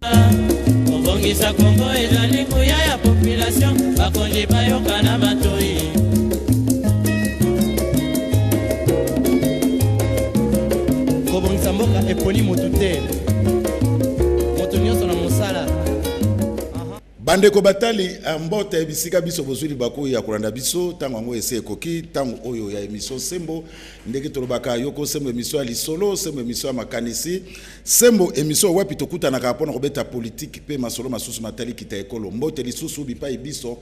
Obongisa Kongo ezali kuya ya population bakonzi bayoka na matoi. Kobongisa mboka eponi motu te moto nyonso na mosala. Bandeko batali mbote bisika biso bozuli bako ya kulanda biso tango ngo ese ekoki tango oyo ya emission Sembo ndeke tolobaka yoko Sembo emission ali solo Sembo emission makanisi Sembo emission wapi tokutana ka pona kobeta politique pe masolo masusu matali kita ekolo mbote lisusu bipa biso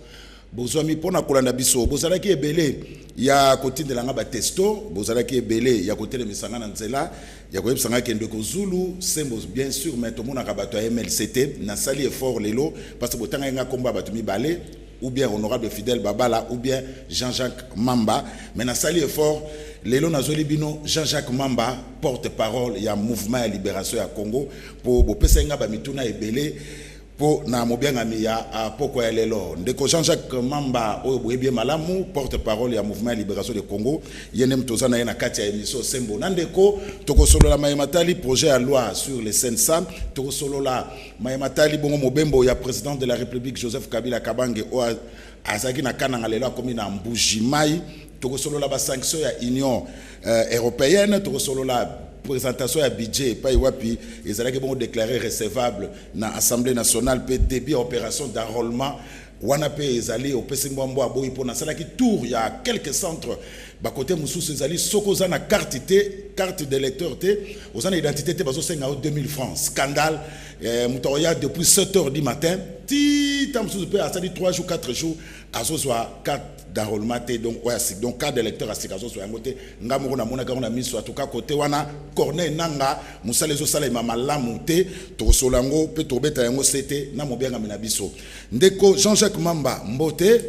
bozwami pona kulanda biso bozalaki ebele ya kotindela nga ba testo bozalaki ebele ya kotele misanga na nzela ya koyebisanga kende ko Zulu Sembo bien sûr mais to mona ka bato ya MLCT na sali effort lelo parce que botanga nga komba bato mibale ou bien honorable Fidèle Babala ou bien Jean-Jacques Mamba mais na sali effort lelo nazoli bino Jean-Jacques Mamba porte-parole ya mouvement ya libération ya Congo pour bopesa nga ba mituna ebele po na mobiangami ya poko ya lelo ndeko Jean-Jacques Mamba oyo boyebie malamu porte-parole ya mouvement ya libération de Congo yene mtozana ye na kati ya émission Sembo nandeko tokosolola mayematali projet ya loi sur les CNSA tokosolola mayematali bongo mobembo ya président de la République Joseph Kabila Kabange o azaki na kananga lelo akomi na Mbujimai tokosolola ba sanction ya Union européenne tokosolola présentation à budget pas wapi ils allaient bon déclarer recevable dans Assemblée nationale pe début opération d'enrôlement wana pe ezali au pesimbo aboyi pour na sala ki tour il y a quelques centres ba côté mususu ezali sokoza na carte d'électeur te ozana identité te bazo senga 2000 francs scandale mutoya depuis 7h du matin ti tamsusu pe asali 3 jours 4 jours azozwa carte d'enrôlement donc ouais donc carte d'électeur à sikazo so yangote ngamoko na mona kana miso atuka côté wana Corneille nanga musale zo sala mama lamuté to solango pe to beta yango c'était na mobenga mina biso ndeko Jean-Jacques Mamba mbote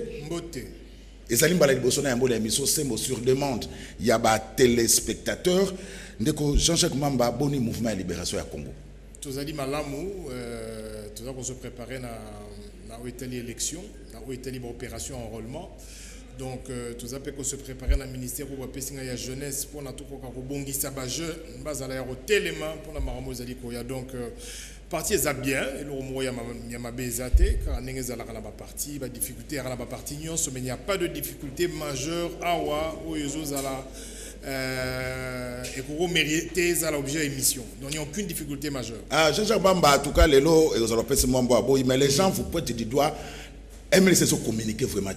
ezali mbala liboso na yambo la émission Sembo sur demande ya ba téléspectateurs ndeko Jean-Jacques Mamba boni mouvement de libération ya Congo tozali malamu toza ko se préparer na Italie élection na Italie opération enrôlement. Donc, tout appelé qu'on se préparer dans le ministère pour la la jeunesse pour tout bongi saba jeune base à l'aérotélément pour la maramozali koya donc partie est bien et le romo ya ma bezate car n'engage à la partie ba difficulté à la partie nion mais il n'y a pas de difficulté majeure awa ou yozo ala et pour mériter ça l'objet émission donc il n'y a aucune difficulté majeure. Ah Jean-Jacques Bamba en tout cas les lots et aux européens mais les gens vous pointent du doigt MLC se communiquer vraiment.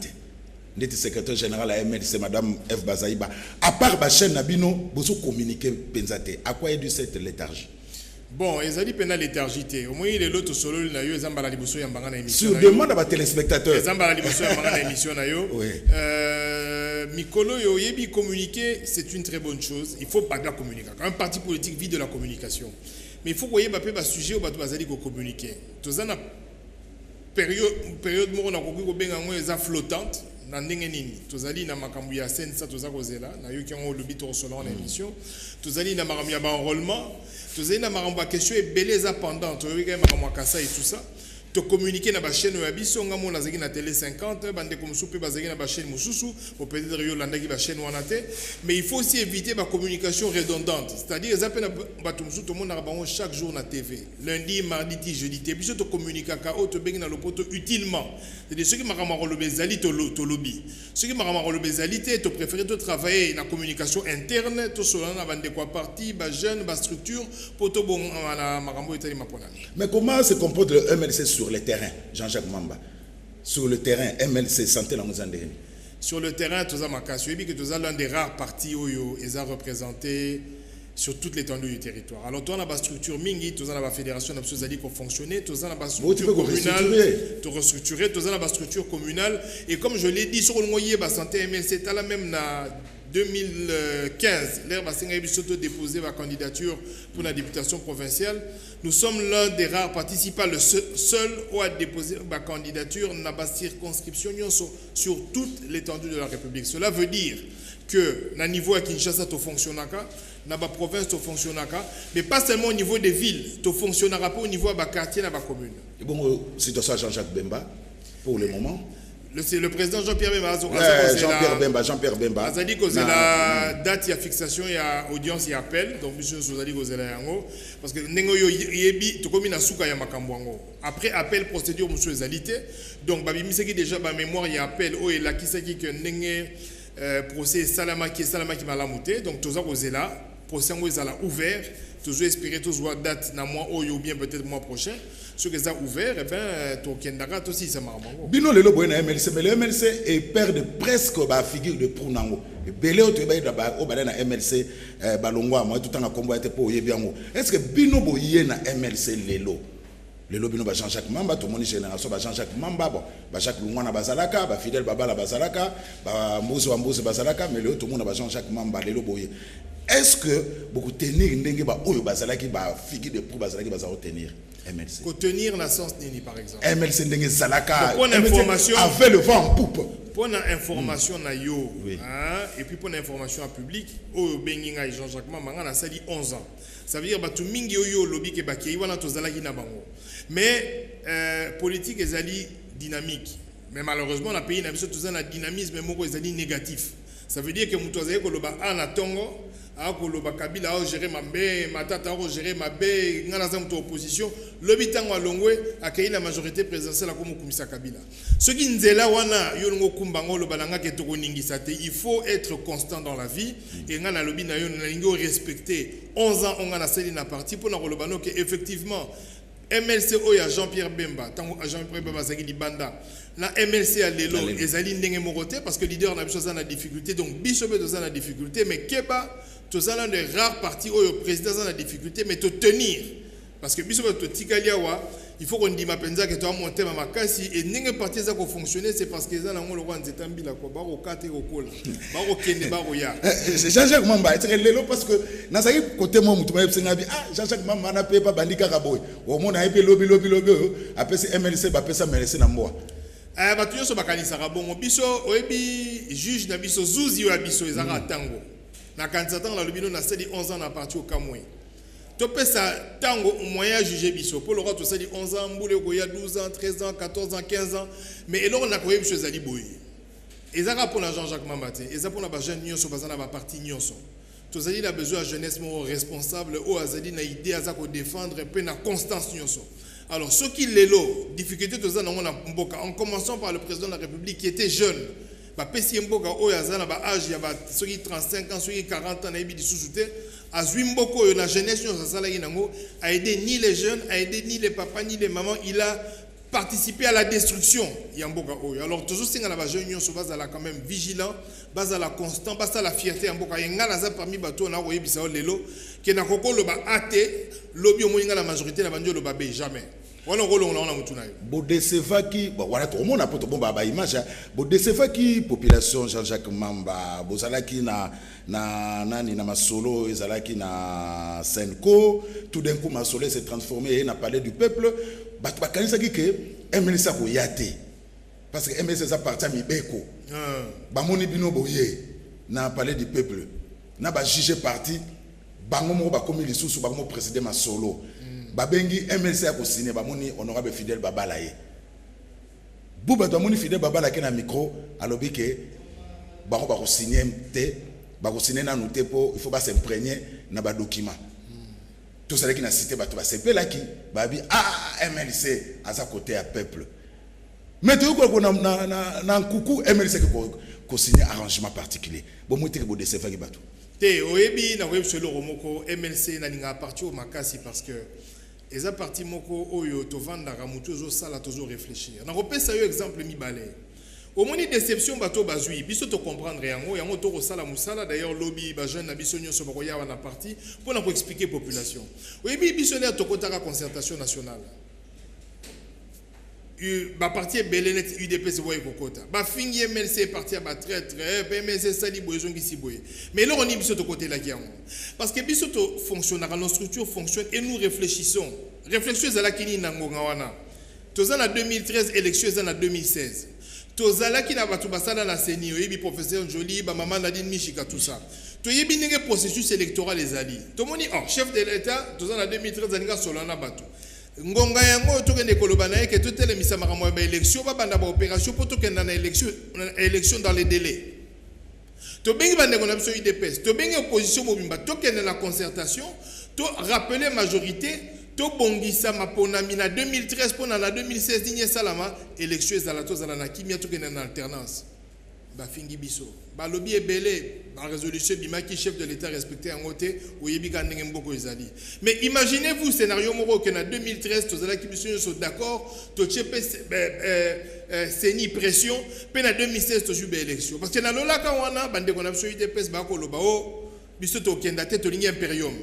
N'était secrétaire général à MLC, Madame F. Bazaïba. À part la chaîne Nabino, vous communiquez Penzate. À quoi est dû cette léthargie? Bon, ils ont dit pénal léthargité. Au moins, il est l'autre solo, il y a eu des embaladibosso et un émission. Sur demande à vos téléspectateurs. Les embaladibosso et un émission. Mikolo Yoyebi communiquer, c'est une très bonne chose. Il faut pas de la communication. Un parti politique vit de la communication. Mais il faut que vous ayez un sujet où vous allez communiquer. Tout ça, période où on a compris que vous flottante. Na ndenge nini tozali na makambo ya sensa toza kozela na yo kiango lobi to solo na émission tozali na makambo ya ba enrôlement tozali na makambo ya question ebeleza pendant to yoka makambo kasa et tout ça to communiquer na ba chaîne ya biso ngamo na zaki na télé 50 bande comme soupe bazaki na ba chaîne mususu au peut-être yo landaki ba chaîne wana te mais il faut aussi éviter ba communication redondante c'est-à-dire ezapé na ba tumsu to mona bango chaque jour na TV lundi mardi jeudi te biso to communiquer ka auto bengi na lopoto utilement c'est-à-dire ceux qui makamaro lo bezali to lobby ceux qui makamaro lo bezali te to préférer to travailler na communication interne to solana na bande quoi parti ba jeune ba structure pour to bon na makambo etali mapona. Mais comment se comporte le MLC sur le terrain, Jean-Jacques Mamba? Sur le terrain, MLC santé la Mozambique. Sur le terrain, tout ça m'a cassé. Que tout ça l'un des rares partis où ils ont représenté sur toute l'étendue du territoire. Alors, toi, on a la structure Mingi, tout ça, on a la fédération d'Absozali qui fonctionné, tout ça, on a la structure communale, tout restructuré, tout ça, on a la structure communale. Et comme je l'ai dit, sur le moyen, la santé MLC, tu as la même 2015, l'air Bassenga Bisoto déposé ma candidature pour la députation provinciale. Nous sommes l'un des rares participants, le seul où a déposé ma candidature dans la circonscription sur toute l'étendue de la République. Cela veut dire que, à niveau à Kinshasa, tu fonctionnes dans la province, tu fonctionnes mais pas seulement au niveau des villes, tu fonctionneras pas au niveau de la quartier, de la commune. Et bon, situation Jean-Jacques Bemba, pour le moment. C'est le président Jean-Pierre Bemba. Jean-Pierre Bemba. Ça dit que c'est la date, il y a fixation, il y a audience, il y a appel. Donc, monsieur, vous avez dit que c'est là. Parce que après appel, procédure, monsieur, égalité. Donc, il déjà ma mémoire, il y a appel. Oh, et là, qui sait que procès Salama qui m'a la mouté. Donc, tout ça, vous êtes là. Procès est ouvert. Toujours espérer, toujours date, dans mois ou bien peut-être mois prochain. Ce que ça ouvert, eh bien, Tokendara aussi, c'est marrant. Bino le lobo na MLC, mais le MLC est perd presque la figure de Prounango. Belé au Tébé au Badana MLC, Balongwa, moi tout le temps à combat pour Yebiango. Est-ce que Bino Boye na MLC Lelo? Lelo Bino Jean-Jacques Mamba, tout le monde est génération, Jean-Jacques Mamba, Jacques Lungwana Bazalaka, Fidel Babala Bazalaka, Mbouze Wambouze Bazalaka, mais le tout le monde a Jean-Jacques Mamba, Lelo Boye. Est-ce que beaucoup tenir une dengue oyo bazalaki ba figure de pour bazalaki bazalo tenir MLC ko tenir na sens nini par exemple MLC dengue salaka pour information avait le vent en poupe pour information na yo hein et puis pour information en public oyo benginga Jean-Jacques Mamba na sali 11 ans ça veut dire batu mingi oyo lobby ke bakei wana tozalaki na bango mais politique ezali dynamique mais malheureusement la pays na biso tozana dynamisme moko ezali négatif ça veut dire que mutu azali ko loba ana tongo akoloba Kabila a géré ma bé matata a géré ma bé ngana za mutu opposition lobi tango alongwe akei la majorité présidentielle comme kumisa Kabila ce qui nzela wana yo ngo kumbango loba nanga ke toko ningisa te il faut être constant dans la vie et ngana lobi na yo na lingo respecter 11 ans on ngana seli na parti pour na loba no que effectivement MLC oya Jean-Pierre Bemba tango Jean-Pierre Bemba zaki libanda la MLC à l'élo ezali ndenge moroté parce que leader na biso za na difficulté donc biso be za na difficulté mais keba tous allons de rares parties où le président a des difficultés, mais te tenir. Parce que il faut qu'on dise ma penza que tu as monté ma casse et n'est pas parti ça fonctionner, c'est parce que les gens ont le droit de s'établir là quoi, baro kate au col, baro kende baro ya. Jean-Jacques Mamba, c'est le parce que dans ce côté moi mutu ma psenga bi ah Jean-Jacques Mamba na paye pas bandika kaboy. Au monde a épé lobby après c'est MLC ba pesa MLC na mboa. Ba tu yo so bakanisa ka bongo biso oyebi juge na biso zuzi yo biso ezaka tango. Na candidature la lobino na seli 11 ans na parti au Kamwe. To pesa tango moyen juger biso pour le roi to seli 11 ans mbule ko ya 12 ans 13 ans 14 ans 15 ans mais eloko na koyebi biso zali boyi. Ezaka pour la Jean-Jacques Mambate, ezaka pour na ba jeune nyonso bazana ba parti nyonso. To zali la besoin de jeunesse mo responsable o azali na idée azako défendre un peu na constance nyonso. Alors ce qui l'élo difficulté to zana na mboka en commençant par le président de la République qui était jeune. Ba pesi mboka oyo azana ba âge ya ba soki 35 ans soki 40 ans na yebi disusu te azwi mboko oyo na jeunesse yo sala nango a aidé ni les jeunes a aidé ni les papas ni les mamans il a participé à la destruction ya mboka oyo alors toujours singa na ba jeunes yo so bazala quand même vigilant bazala constant basa la fierté ya mboka yenga za parmi bato na oyebisa lelo ke na kokolo ba ate lobi o moninga la majorité na banjo lo ba be jamais. Bodesevaki, voilà tout le monde a pour bon baba image. Bodesevaki population Jean-Jacques Mamba, Bozalaki na Masolo, Ezalaki na Senko, tout d'un coup Masolo s'est transformé na palais du peuple. Batbakani qui que MLC ko yate. Parce que MLC ça parti à Mibeko. Bamoni bino boye na palais du peuple. Na ba juger parti bango mo ba komi lisusu bango président Masolo. Babengi MLC a signé bamoni honorable Fidel Babala ye. Buba to moni Fidel Babala ke na micro alobi ke bako ba ko signer te ba ko signer na noté po il faut pas s'imprégner na ba document. Tout ça qui na cité ba to ba sepela ki babi MLC à sa côté à peuple. Mais tu ko na kuku MLC ko signer arrangement particulier. Bon moi te ke bo décefa ki bato. Te oyebi na web solo romoko MLC na linga parti au makasi parce que eza parti moko oyo to vanda ramutu zo sala toujours réfléchir. Na repesa yo exemple mibale. Au moins déception bato bazui biso to comprendre yango to sala musala d'ailleurs lobby ba jeune na biso nyonso bako ya na parti pour na ko expliquer population. Oyebi biso na to kotaka concertation nationale. Ba parti belenet UDP se voye kokota ba fingi MLC parti ba traître MLC sali boyson qui si boye mais là on est biso de côté la guerre parce que biso to fonctionnera nos structures fonctionnent et nous réfléchissons réflexion à la kini nangonga wana tozana 2013 élection en 2016 tozala ki na batu basala na seni yebi professeur Joly ba maman Nadine Michika tout ça to yebi ndenge processus électoral ezali to moni chef de l'état tozana 2013 alinga solana batu ngonga yango tokende koloba na ye ke totelemisa makambo ya élection babanda ba opération po tokenda na élection dans les délais. Tobengi bandeko na biso UDPS, tobengi opposition mobimba tokende na concertation, to rappeler majorité, to bongisa maponami na 2013 pona na 2016 digne salama élection ezala tozala na kimia tokende na alternance. Ba fingi biso. Ba lobby ebele, ba résolution bimaki chef de l'état respecté en côté oyebi ka ndenge mboko ezali. Mais imaginez-vous scénario moko que na 2013 tozala ki biso so d'accord, to chepe seni pression, pe na 2016 to jube élection. Parce que na lolaka wana bande ko na biso UDPS ba ko loba o biso to kenda te to lingi imperium.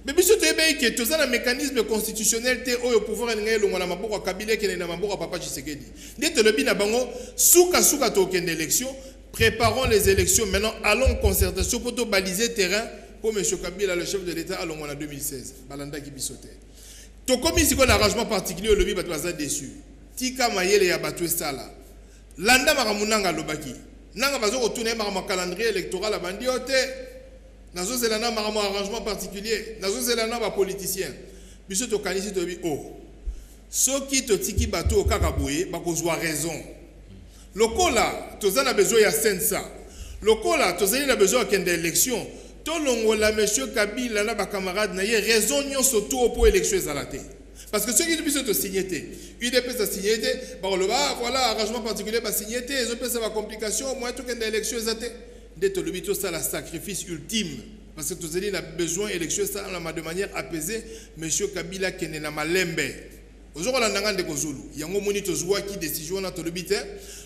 Mais biso to ebe ke tozala mécanisme constitutionnel te oyo pouvoir ngai longo na maboko Kabila ke na maboko papa Tshisekedi. Ndete lobi na bango suka to kenda élection. Préparons les élections. Maintenant, allons en concertation pour baliser terrain pour M. Kabila, le chef de l'État, allons en 2016. Balanda qui bisote. To comme ici qu'on a arrangement particulier, le lobby va déçu. Tika mayele ya batwe sala. Landa maramunanga lobaki. Nanga bazo retourner marama calendrier électoral à bandiote. Nazo zelana marama arrangement particulier. Nazo zelana ba politicien. Biso to kanisi to bi oh. Soki to tiki bato o kakaboué, ba kozwa raison. Lokola, tozana a besoin ya sensa. Lokola, tozana a besoin de l'élection. Tolongola monsieur Kabila na ba camarade na ye raison nyon surtout pour élection ezalate. Parce que ceux qui puissent te signer té. UDPS a signé té, par le bas, voilà arrangement particulier ba signé té, ils ont pas complication, moi tout kende élection ezate. De to lobito ça la sacrifice ultime. Parce que tozali a besoin élection ça de manière apaisée, monsieur Kabila kene na malembe. Aujourd'hui, on a un Zulu. Il y a un moniteur qui décision dans le but.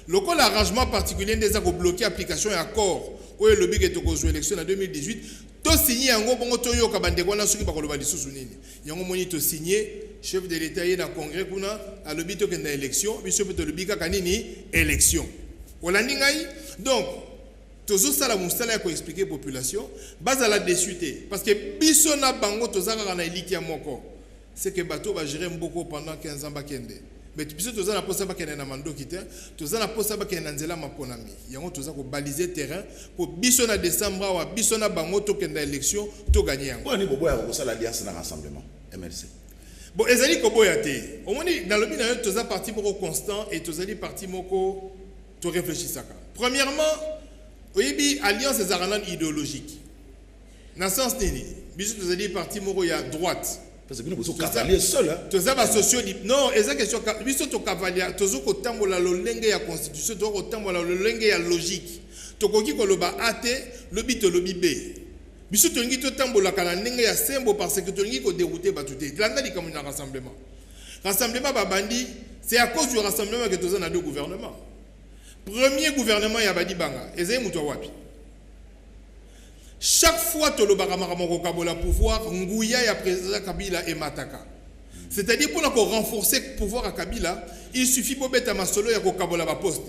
Le cas l'arrangement particulier des accords bloqués application et accord. Où est le but de la élection en 2018? Tout signé un gros bon toyo kabande kwana suki bakolo bali susunini. Il y a un moniteur signé chef de l'État dans le Congrès kuna à le but de l'élection. Monsieur peut le but kanini élection. Voilà ningai. Donc toujours ça la mustala ko expliquer population. Base à la désuité parce que bisona bango tozaka na eliki ya moko. C'est que bateau va gérer beaucoup pendant 15 ans bakende. Mais tu peux tous en apposer bakende na mando kité, tous en apposer bakende na nzela maponami. Yango tous ko baliser terrain pour bisona décembre wa bisona bango to kenda élection to gagner yango. Bon ni bobo ya ko ça l'alliance na rassemblement MRC. Bon ezali ko boyate. Au moins dans le bina tous a parti moko constant et tous ali parti moko to réfléchissaka. Premièrement, oyebi alliance des aranan idéologique. Na sens nini? Biso tous ali parti moko ya droite. Parce que nous sommes cavaliers seuls. Tu as socio non, c'est question. Nous sommes cavaliers. Tu as tambola le lenge ya constitution, tu as tambola le lenge ya logique. Tu as ko loba ate, lobi to lobi be. Biso to ngi to tambola kala lenge ya sembo parce que to ngi ko dérouter batute. Langa di comme un rassemblement. Rassemblement babandi, c'est à cause du rassemblement que tu as deux gouvernements. Premier gouvernement ya badi banga, ezay muto wapi. Chaque fois que le Baramaramo Kabola pouvoir, Ngouya et président Kabila et Mataka. C'est-à-dire pour renforcer le pouvoir à Kabila, il suffit pour mettre un solo et Kabola à poste.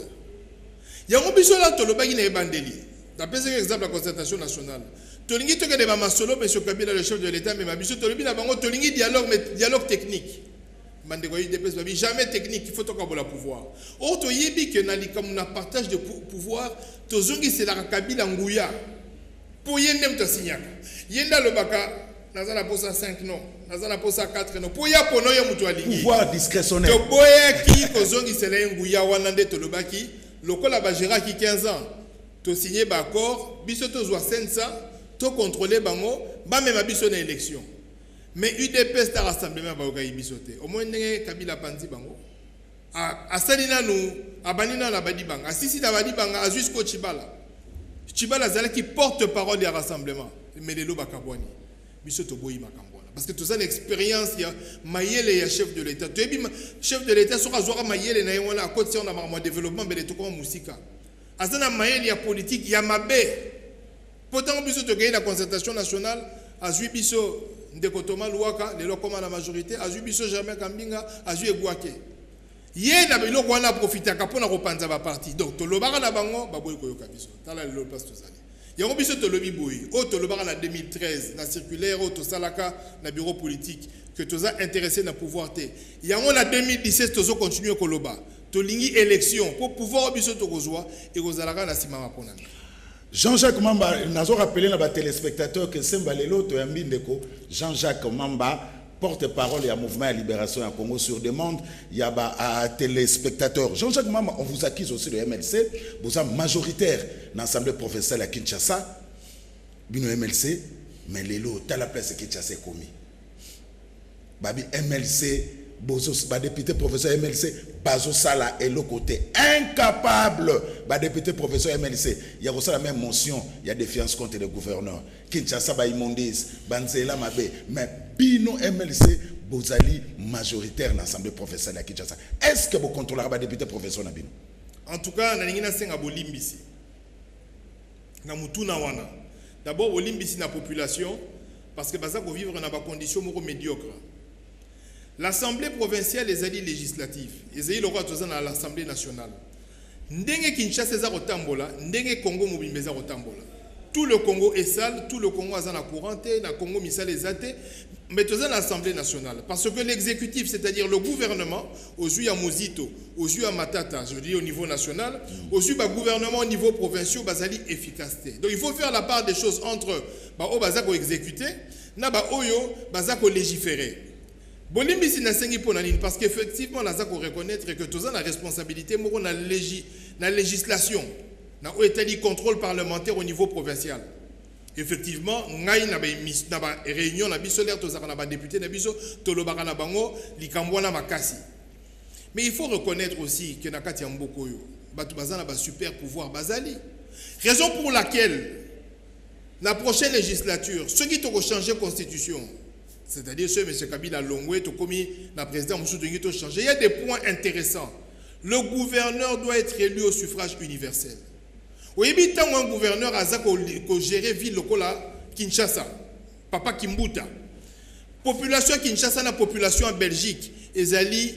Il y a un biso là, le bagine et bandeli. D'après cet exemple, la concertation nationale. Tolingi toke de ma solo, M. Kabila, le chef de l'État, mais ma biso tolingi na bango tolingi dialogue technique. Jamais technique, il faut Kabola pouvoir. Or, to yebi que na partage de pouvoir, to zongi c'est la Kabila Ngouya. Pour yendem to signaka yenda le baka nazana posa 5 non nazana posa 4 non pour ya pono ya mutu alingi pouvoir discrétionnaire to boya ki kozongi sele nguya wana nde to lobaki lokola ba gérera ki 15 ans to signer ba accord biso to zwa sensa to contrôler bango ba même biso na élection mais UDPS ta rassemblement ba okai biso te au moins ndenge Kabila panzi bango a salina nu abanina na badi banga sisi na badi banga jusqu'au Chibala Chibala Zala qui porte-parole du rassemblement. Mais les loba kabwani. Biso toboyi makambwana. Parce que tout ça l'expérience il y a Mayele et chef de l'État. Tu es chef de l'État sur Azora Mayele na yona à côté on a marre développement mais les tout comme musika. Azana Mayele il y a politique il y a mabé. Pourtant biso to gagner la concertation nationale azui biso ndekotoma luaka les lokoma la majorité azui biso jamais kambinga azui egwake. Yé na bilo wana profiter kapona kopanza ba parti donc to lobaka na bango ba boy koyoka biso tala le passe to zali yango biso to lobi boy o to lobaka na 2013 na circulaire o to salaka na bureau politique que to za intéressé na pouvoir té yango na 2017 to zo continuer ko loba to lingi élection pour pouvoir biso to kozwa et kozalaka na sima mapona Jean-Jacques Mamba nazo rappeler na ba téléspectateurs que semba lelo to yambi ndeko Jean-Jacques Mamba porte-parole et à mouvement à libération à Congo sur demande, il y a à téléspectateurs. Jean-Jacques Mama, on vous accuse aussi le MLC, vous êtes majoritaire dans l'Assemblée professionnelle à Kinshasa, bino MLC, mais les lots, t'as la place Kinshasa est commis. Babi MLC, député professeur MLC, Bazo Sala et le côté incapable, député professeur MLC, il y a aussi la même motion, il y a défiance contre le gouverneur. Kinshasa ba immondise, Banzela Mabe, mais Bino MLC, Bozali majoritaire dans l'Assemblée professionnelle à Kinshasa. Est-ce que vous contrôlez le député professeur Nabino? En tout cas, Naningina Senga Bolimbisi. Namutuna Wana. D'abord, Bolimbisi na population, parce que Baza vivre dans des conditions médiocres. L'Assemblée provinciale les alliés législatifs, les alliés locaux dans l'Assemblée nationale. Ndenge Kinshasa est rotambola, ndenge Congo mobimeza rotambola. Tout le Congo est sale, tout le Congo a dans la courante, na Congo misal les athées, mais tout dans l'Assemblée nationale. Parce que l'exécutif, c'est-à-dire le gouvernement, aux yeux à Mozito, aux yeux à Matata, je veux dire au niveau national, aux yeux du gouvernement au niveau provincial, basali efficacité. Donc il faut faire la part des choses entre au bazako exécuté, na oyo bazako légiférer. Bolimbisi na sengi ponanine parce qu'effectivement la zako reconnaître que tous la responsabilité moko na législation na établi contrôle parlementaire au niveau provincial. Effectivement ngai na ba réunion na biso l'air tozaka na ba député na biso tolobaka na bango likambwana makasi. Mais il faut reconnaître aussi que na kati ya mboko yo batu bazana ba super pouvoir bazali. Raison pour laquelle la prochaine législature ceux qui ont changé constitution, c'est-à-dire ce M. Kabila Longwe, commis la présidente Moussou to changé. Il y a des points intéressants. Le gouverneur doit être élu au suffrage universel. Oui, mais tant un gouverneur a géré ville locale Kinshasa, Papa Kimbuta. Population Kinshasa, la population en Belgique, ils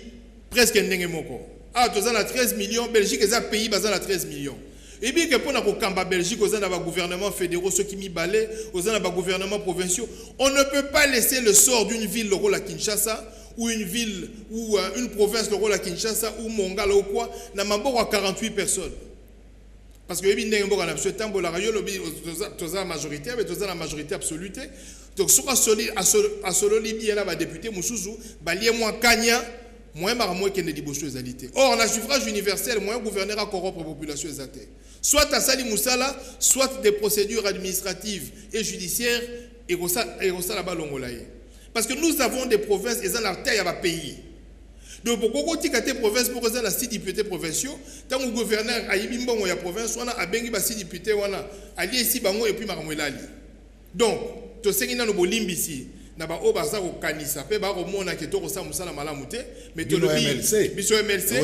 presque un moko. Ah, tu as 13 millions, Belgique, ils ont pays basé à 13 millions. Et bien que pour la Belgique, aux gouvernements fédéraux, ceux qui m'y balaient, aux gouvernements provinciaux, on ne peut pas laisser le sort d'une ville le rôle à Kinshasa, ou une ville, ou une province le rôle à Kinshasa, ou Mongala ou quoi, n'a pas à 48 personnes. Parce que il y a une majorité, mais la majorité absolue. Donc, sur la solo Libye, il y a un député, Moussou, il y a un Kanya. Moi, or, la suffrage universel, moi, gouverneur à corrompre la population exatée. Soit à Sali Moussala, soit des procédures administratives et judiciaires, et ça là-bas, parce que nous avons des provinces, et ça, la taille à pays. Donc, pourquoi tu as des provinces pour que ça, la 6 députés provinciaux, tant que le gouverneur a eu une province, on a bengi 6 députés, on a allié ici, bango, et puis maramouelali. Donc, tu sais qu'il y a un ici. Naba obaza ko kanisa pe ba ko mona ke to ko sa musala malamu te mais to le biso MLC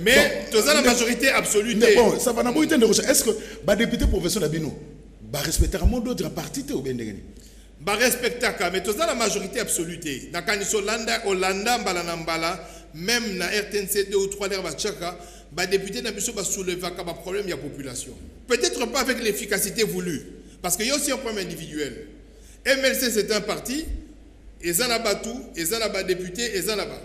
mais to za la majorité absolue bon ça va na boité de est-ce que ba député professionnel bino ba respecter un mot d'autre parti te ou bien ndengeni ba respecter ka mais to za la majorité absolue te na kaniso Hollanda mbala na mbala même na RTNC 2 ou 3 l'air ba chaka ba député na biso ba soulever ka ba problème ya population peut-être pas avec l'efficacité voulue parce qu'il y a aussi un problème individuel. MLC c'est un parti. Et ça là-bas tout, et ça là-bas député, et ça là-bas.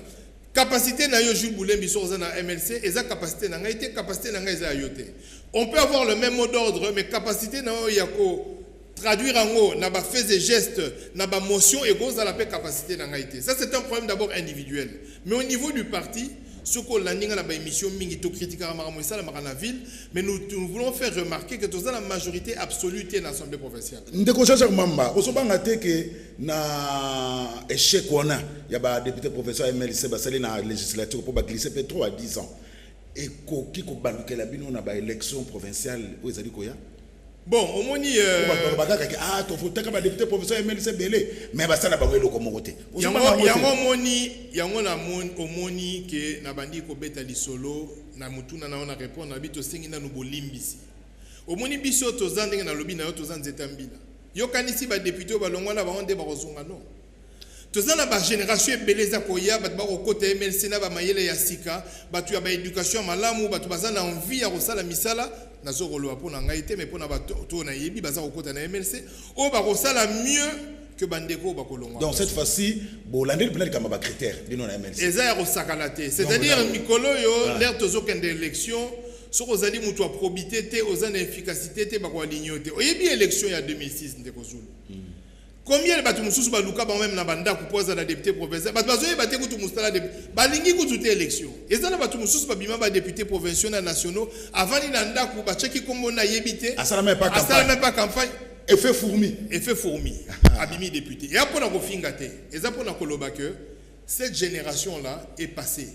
Capacité na yo Jules Boulin biso na MLC, et ça capacité na ngaité, capacité na ngaité ayoté. On peut avoir le même mot d'ordre, mais capacité na yo yako traduire en haut, na ba fait des gestes, na ba motion et gros à la paix capacité na ngaité. Ça c'est un problème d'abord individuel. Mais au niveau du parti, ce qu'on a dit dans la émission Mingito critique à la ville, mais nous voulons faire remarquer que tous la majorité absolue de l'Assemblée provinciale. Ndeko Jean-Jacques Mamba, au soban a été que na échec on a, il y a des députés professeurs MLC basali na législature pour glisser peut-être 3 à 10 ans. Et qui ko baluke la bino na ba élection provinciale où ezali koya? Bon, au moni ah to faut que ba député professeur MLC belé mais ba sala ba welo ko mokoté. Yango moni na moni que na bandi ko beta lisolo na mutuna na ona répondre na bito sengi na no bolimbisi. Au moni biso to zandenge na lobi na yo to zanzeta mbila. Yo kanisi ba député ba longwana ba onde ba kozonga non. To zana ba génération ebeleza koya ba ba ko côté MLC na ba mayele ya sika, ba tu ya ba éducation malamu, ba tu bazana envie ya kosala misala. Mais pour na MLC, on va mieux que Bandeko Bakolonga. Donc cette fois-ci, Bolandé peut être comme un critère, c'est-à-dire Mikolo yo l'air tozo kende élection, sur aux alliés mutua probité, aux années efficacité, te bakwa lignoté. Oyebi élection il y a 2006 ndeko Zulu. Combien de bâtiments baluka même na banda ku poza na député provincial bazoye baté ku mustala de balingi ku toute élection et ça na bâtiments ba bima ba député provinciaux nationaux avant ni nanda ku ba cheki kombo na yebité asala même pas campagne effet fourmi abimi député et après na ko fingate et ça pour na koloba que cette génération là est passée.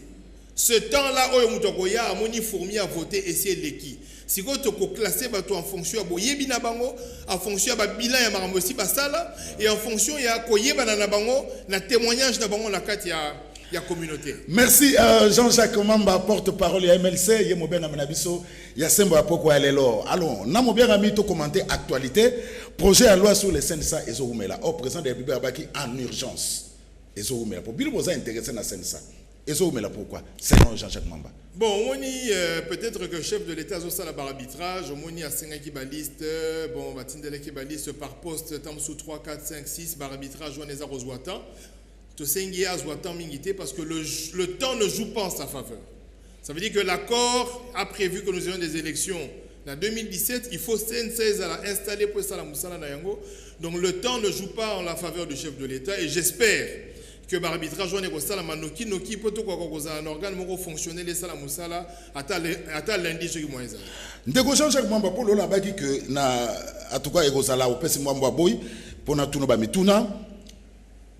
Ce temps-là, oyo mutokoya amoni fourmi a voté essayer l'éki. Si vous avez classé en fonction de bango, en fonction de bilan ya marambosi basala et en fonction ya koyeba na bango na témoignage na bango na kati ya communauté. Merci Jean-Jacques Mamba, porte-parole ya MLC, ye mobenga menabiso ya sembo ya poko ya lelo. Alors, na mobenga mi to commenter actualité, projet à loi sur les CNSA et Zoumela. Au président de Bibi Abaki en urgence. Et Zoumela pour bilo boza intéressé na CNSA. Et Zoumela pourquoi? Selon Jean-Jacques Mamba. Bon, on y peut-être que le chef de l'État a ça par arbitrage, on y a 5 équibaliste, bon, on va l'équibaliste par poste, tam sous 3, 4, 5, 6, par arbitrage, on est à Roswatan. Te sengi à Roswatan mingité parce que le temps ne joue pas en sa faveur. Ça veut dire que l'accord a prévu que nous ayons des élections. En 2017, il faut 16 à l'installer pour ça la Moussala Nayango. Donc le temps ne joue pas en la faveur du chef de l'État et j'espère que l'arbitrage on est comme ça la manoki noki poto quoi un organe moko fonctionnel et ça la musala ata lundi ceux qui moins ça ndeko Jean-Jacques Mamba pour lola baki que na atuka ekozala opesi mwamba boy pour na tuno ba mituna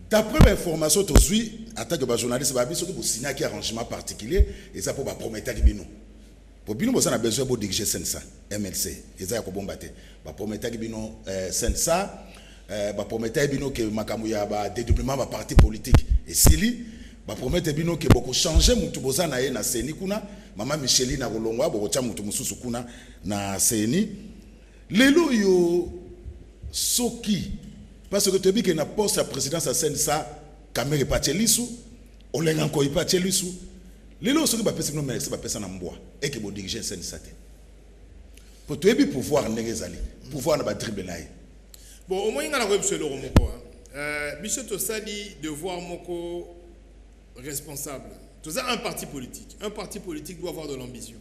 d'après l'information to suis attaque ba journaliste ba biso ko signer qui arrangement particulier et ça pour ba promettre bino pour bino bo ça na besoin pour diriger CNSA MLC et ça ko bombater ba promettre bino CNSA ba promettre bino que makamu ya ba dédoublement ba parti politique et sili ba promettre bino que boko changer mutu boza na ye na seni kuna mama Micheline na kolongwa boko cha mutu mususu kuna na seni lelo yo soki parce que tu dis que na poste à présidence à CNSA Kamere Pachelisu olenga ko Pachelisu lelo soki ba pesa no merci ba pesa na mbwa et que bo diriger CNSA pour tu pouvoir ndengezali pouvoir na ba tribunal. Bon, au moins, il y a un moko. Bicho Tosali devoir moko responsable. Tout ça, un parti politique. Un parti politique doit avoir de l'ambition.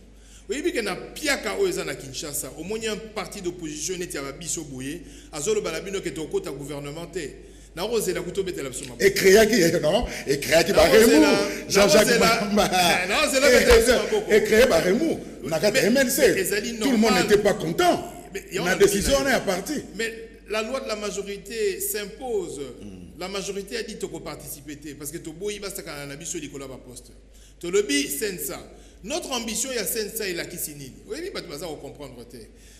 Oui, bien qu'il y a Piaka Oezana Kinshasa, au moins il y a un parti d'opposition qui a Bicho Bouye, à Zolo Balabino qui est au côté gouvernemental. Et créer qui non et créer qui barremou Jean-Jacques Mamba et créer barremou na MLC tout le monde n'était pas content la décision est à partir mais la loi de la majorité s'impose. La majorité a dit qu'il faut participer parce que Toboyi va s'accorder un abisso du collab à poste. Tolobi Sensa. Notre ambition est Sensa et la Kissinine. Oui, mais tu vas comprendre.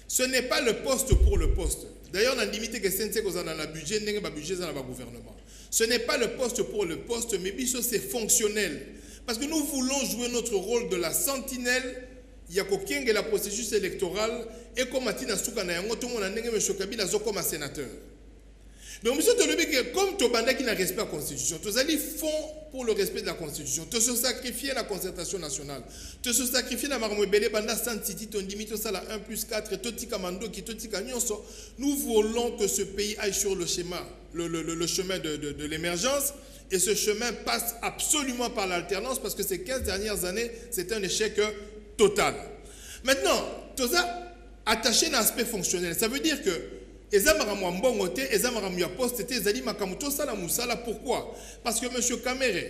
Ce n'est pas le poste pour le poste. D'ailleurs, on a limité que Sensa qu'on a un budget, n'est pas budget dans le gouvernement. Ce n'est pas le poste pour le poste, mais biso c'est fonctionnel. Parce que nous voulons jouer notre rôle de la sentinelle. Il y a qu'aucun la processus électoral et comme Matina Souka na yango tout le monde a ndenge monsieur Kabila zo comme sénateur. Donc monsieur Tolobi que comme Tobanda qui n'a respect la constitution, tous allez font pour le respect de la constitution, te se sacrifier la concertation nationale, te se sacrifier la marmobele banda sant city ton limite ça la 1+4 toti kamando qui toti kanyonso. Nous voulons que ce pays aille sur le schéma le chemin de l'émergence et ce chemin passe absolument par l'alternance parce que ces 15 dernières années, c'est un échec total. Maintenant, tout ça attaché à l'aspect fonctionnel. Ça veut dire que pourquoi? Parce que M. Kamere,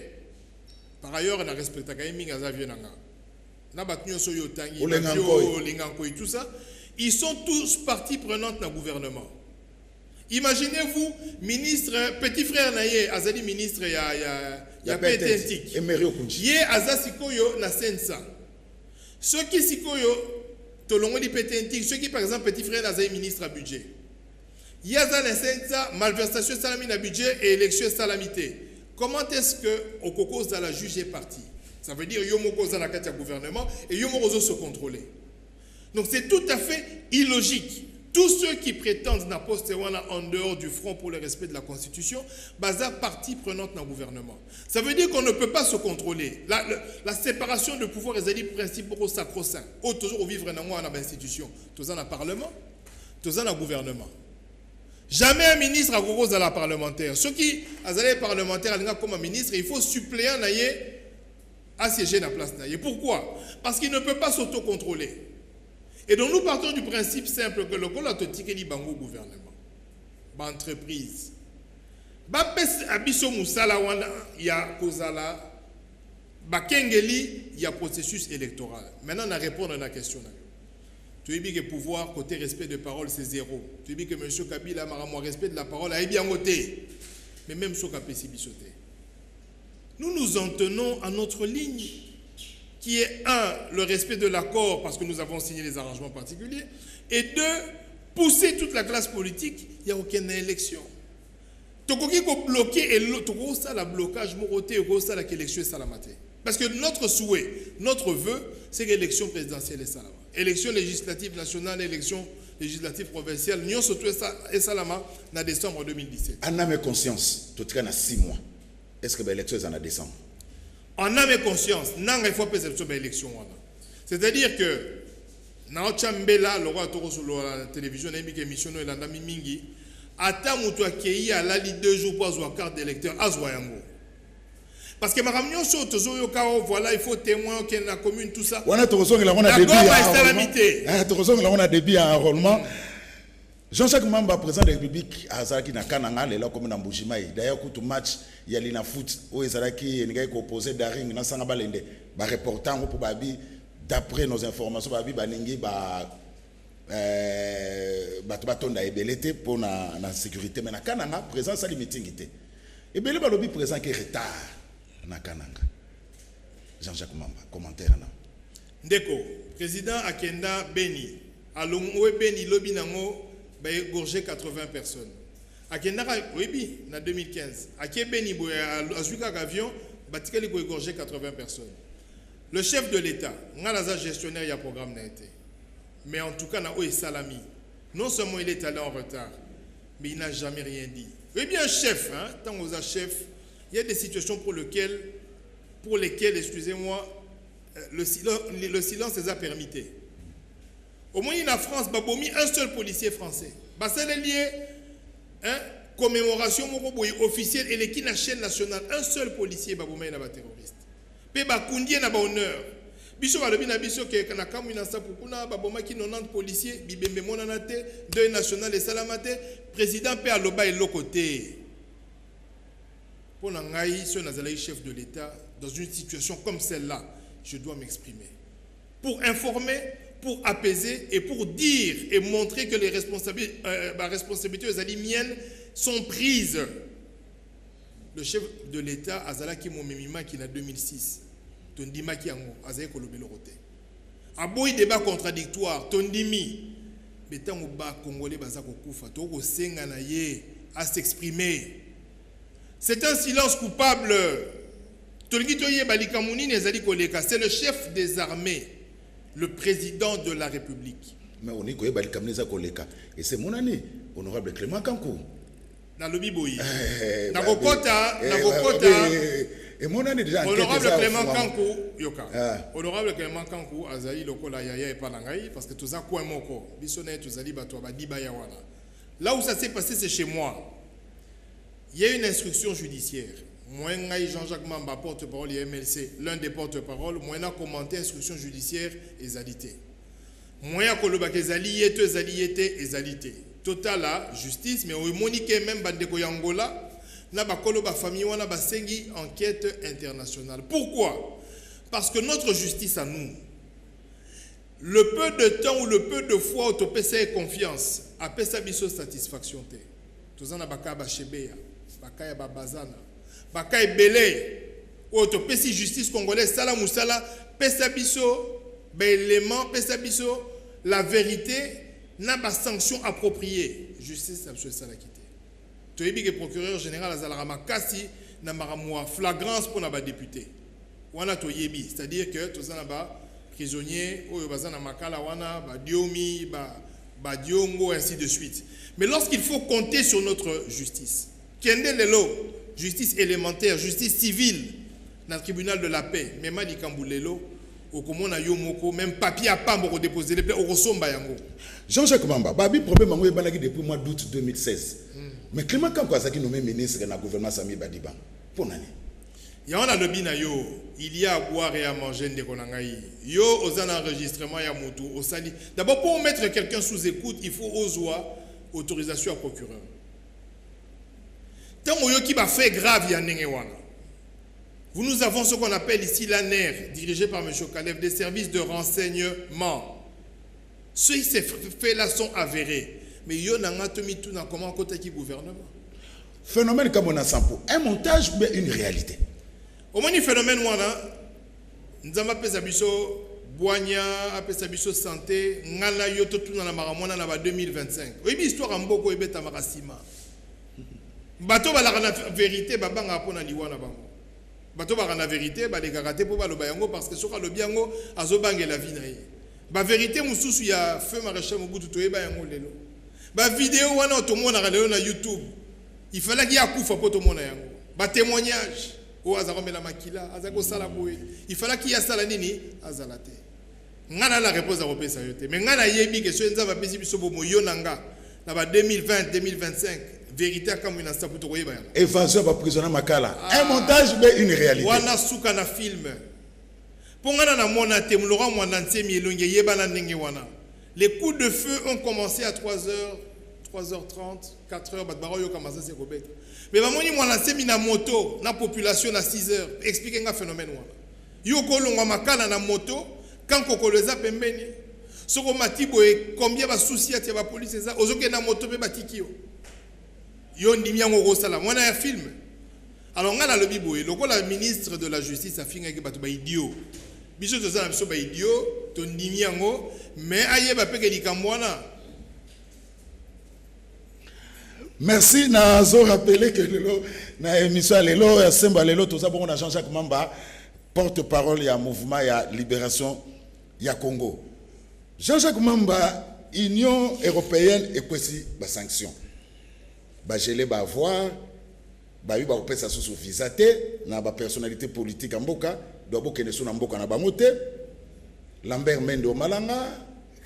par ailleurs, il a respecté tout ça, ils sont tous partie prenante dans le gouvernement. Imaginez-vous, ministre, petit frère Naye, Azali ministre, il y a PTNTIC. Yé Azasikoyo na Sensa. Ceux qui Sikoyo, Tolongo di PTNTIC, ceux qui par exemple, petit frère Azali ministre à budget. Yaza na Sensa, malversation salami na budget et élection salamité. Comment est-ce que Okoko Zala juge est parti? Ça veut dire Yomoko Zala Katia gouvernement et Yomoko se contrôler. Donc c'est tout à fait illogique. Tous ceux qui prétendent na poste en dehors du front pour le respect de la Constitution, baza partie prenante dans le gouvernement. Ça veut dire qu'on ne peut pas se contrôler. La séparation de pouvoir est un principe pour sacro-saint. Toujours vivre dans l'institution. Tous dans le Parlement, tous dans le gouvernement. Jamais un ministre a cause à la parlementaire. Ceux qui ont parlementaire comme un ministre, il faut suppléant à siéger dans la place. Pourquoi? Parce qu'il ne peut pas s'autocontrôler. Et donc nous partons du principe simple que le col a totiqué li bango gouvernement, entreprise, bapes abiso musala wana ya kozala bakengeli ya processus électoral. Maintenant on a répondre à la question. Tu dis que pouvoir côté respect de parole c'est zéro. Tu dis que M. Kabila maramo respect de la parole a bien voté. Mais même sur Kapesi bisoté. Nous nous en tenons à notre ligne qui est un, le respect de l'accord parce que nous avons signé les arrangements particuliers, et deux, pousser toute la classe politique, il n'y a aucune élection. Tokoki ko bloquer et l'autre ça la blocage moroté et ça la élection salamate. Parce que notre souhait, notre vœu, c'est que l'élection présidentielle est salama. Élection législative nationale, élection législative provinciale, nous surtout et salama en décembre 2017. En âme et conscience, tout cas, 6 mois. Est-ce que l'élection est en décembre? En âme et conscience, il faut pas faire l'élection. C'est-à-dire que, dans Chambela, le roi Toro sur la télévision, il y a une émission de l'Andami Mingi, attends, tu as accueilli à la 2 jours pour avoir carte d'électeur à Zouayango. Parce que ma réunion sur voilà, il faut témoin qu'il y a la commune, tout ça. On a début à enrôlement. Jean-Jacques Mamba, président de la République, à Zaki na Kananga, les là comme dans Boujimaï. D'ailleurs, tout match, il y a l'ina foot, où Ezaraki, il y a opposé Daring, dans Sangabalende, bah reportant pour Babi, d'après nos informations, Babi, Baningi, baton da ebelete pour la sécurité. Mais na Kananga, présent, ça meeting était. Et bien, le balobi présent qui est retard na Kananga. Jean-Jacques Mamba, commentaire là. Ndeko, président Akenda Beni, alongwe Beni lobi nango. Gorgé 80 personnes. À Kendara, oui, en 2015. À Kébeni, à Zouika Avion, Batikali a égorgé 80 personnes. Le chef de l'État, Ngalaza gestionnaire, il y a un programme n'a été. Mais en tout cas, il a Salami. Non seulement il est allé en retard, mais il n'a jamais rien dit. Oui, bien, chef, hein, tant qu'on a chef, il y a des situations pour lesquelles excusez-moi, le silence les a permittés. Au moins, en France, il y a un seul policier français. C'est lié commémoration officielle et l'équipe de la chaîne nationale. Un seul policier qui est un terroriste. Puis, il y a un honneur. Biso balobi na biso ke kana kamu na sapukuna baboma ki 90 policiers bibembe monana te deuil national et salamate président pe aloba elokote. Pour ngai so nazali chef de l'État dans une situation comme celle-là, je dois m'exprimer pour informer, pour apaiser et pour dire et montrer que les responsabilités aux alimiennes sont prises. Le chef de l'État, Azalaki Momemima, qui est en 2006, Tondima Kiango, Azaye Kolobelorote. Aboy débat contradictoire, Tondimi, mais tant que les Congolais Bazako Koufa, Toko Senganaye, à s'exprimer. C'est un silence coupable. C'est le chef des armées, le président de la République. Mais on est et c'est mon ami, honorable Clément Kankou. Dans le Biboyi. Et mon ami déjà. Honorable Clément Kankou, Yoka. Honorable Clément Kankou, Azaï, Lokola Yaya et Palangaï, parce que tout ça, quoi, moko. Bissonnet, tout ça, là où ça s'est passé, c'est chez moi. Il y a une instruction judiciaire. Moi, Jean-Jacques Mamba, porte-parole et MLC, l'un des porte-parole, moi, j'ai commenté l'instruction judiciaire et zalité. Moi, j'ai zalité. Total, la justice, mais on monique même Bandeko Yangola, na ba famille, on a enquête internationale. Pourquoi? Parce que notre justice à nous, le peu de temps ou le peu de fois où tu peux faire confiance, après ça, biso satisfaction. Tout ça, on a bakaba chebeya, bakaya babazana. Baka ebele oto pesi justice congolaise sala musala pesa biso élément pesa biso la vérité n'a pas sanction appropriée justice absolue sala kité to yebi que procureur général azala makasi na maramwa flagrance pour na ba député wana to yebi c'est-à-dire que to zana ba prisonnier oyo bazana makala wana ba diomi ba diongo ainsi de suite. Mais lorsqu'il faut compter sur notre justice kende lelo justice élémentaire, justice civile, dans le tribunal de la paix, même à Likambulelo, au Komona Yomoko, même papier à pas pour déposer les plaies au Rosomba Yango. Jean-Jacques Mamba, Babi, problème en Banagi depuis le mois d'août 2016. Mais Clément Kankwazaki nommé ministre dans le gouvernement Sami Badiba. Pour l'année. Il y a un lobby na yo, il y a à boire et à manger de Konangaï. Yo, aux enregistrements, il y a Moutou, au Sali. D'abord, pour mettre quelqu'un sous écoute, il faut aux autorisation à procureur. Tant qu'il va faire grave, nous avons ce qu'on appelle ici l'ANER, dirigé par M. Kalev, des services de renseignement. Ceux qui s'est fait là sont avérés. Mais il y a un comment côté qui gouvernement. Phénomène comme on a sampo, un montage ou une réalité. Au moins, le phénomène, nous avons appelé ça Boigna, appelé ça santé, ngala yoto tout dans la maramona na 2025. Oui, histoire en boko ebe tamarasima. Bato ba la vérité ba banga pona liwana bango. Bato ba la vérité ba les garaté pour ba lo bayango parce que soka lo biango azo bange la vie na ye. Ba vérité mususu ya feu maréchal Mobutu to eba yango lelo. Ba vidéo wana to mona lelo na YouTube. Il fallait qu'il y ait un coup pour tout le monde. Ba témoignage. O azarome la makila, azako sala boye. Il fallait qu'il y ait ça la nini azalate. Ngana la réponse à repérer ça yote. Mais ngana yebi que ce nzava pesi biso bo moyo nanga na 2020 2025 vérité comme une instant pour to yeba. Évasion ba prisonnier makala. Un montage mais une réalité. Wana suka na film. Pour ngana na mona te mlora mwana ntemi elonge yeba na ndenge wana. Les coups de feu ont commencé à 3h, 3h30, 4h batbaro yo kamasa se kobeta. Mais bamoni mwana nsemi na moto na population na 6h. Expliquez nga phénomène wana. Yo kolongwa makala na moto quand kokoleza pembeni soko matibo e combien ba souci ya ba police ça ozoke na moto pe batiki yo ndimi yango ko sala mwana ya film alors ngana le bibo e loko la ministre de la justice a finga ke batu ba idiot biso to za biso ba idiot to ndimi yango mais ayeba pe ke likamwana. Merci na zo rappeler que lelo na émission lelo ya semba lelo to za bon na Jean-Jacques Mamba porte-parole ya mouvement ya libération ya Congo. Jean-Jacques Mamba, Union européenne et kwesi ba sanction. Ba gelé ba voir, ba yu ba opesa sous visa té na ba personnalité politique en mboka, do bo kene so na mboka na bango té. Lambert Mende Malanga,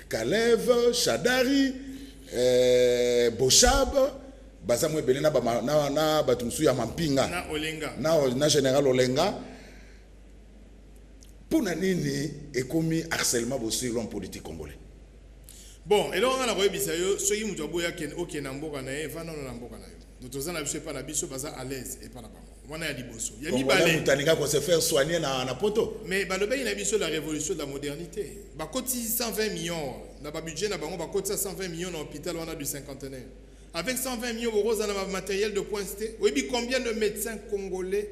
Kalev, Shadari, Boshab, bazamwe belena ba na batumsu ya Mampinga. Na Olenga. Na général Olenga. Pour nini et commis harcèlement sur l'homme politique congolais. Bon, et là on a la rebisayo, ceux qui m'ont boya ken ok na mboka na e vana na mboka na yo. D'autres ans na biso pas na biso baza à l'aise et pas na bango. Wana ya liboso. Ya mi balé. Mutaninga ko se faire soigner na poto. Mais baloba ina biso la révolution de la modernité. Ba koti 120 millions na ba budget na bango ba koti 120 millions dans l'hôpital wana du cinquantenaire. Avec 120 millions euros dans le matériel de pointé. Oui, combien de médecins congolais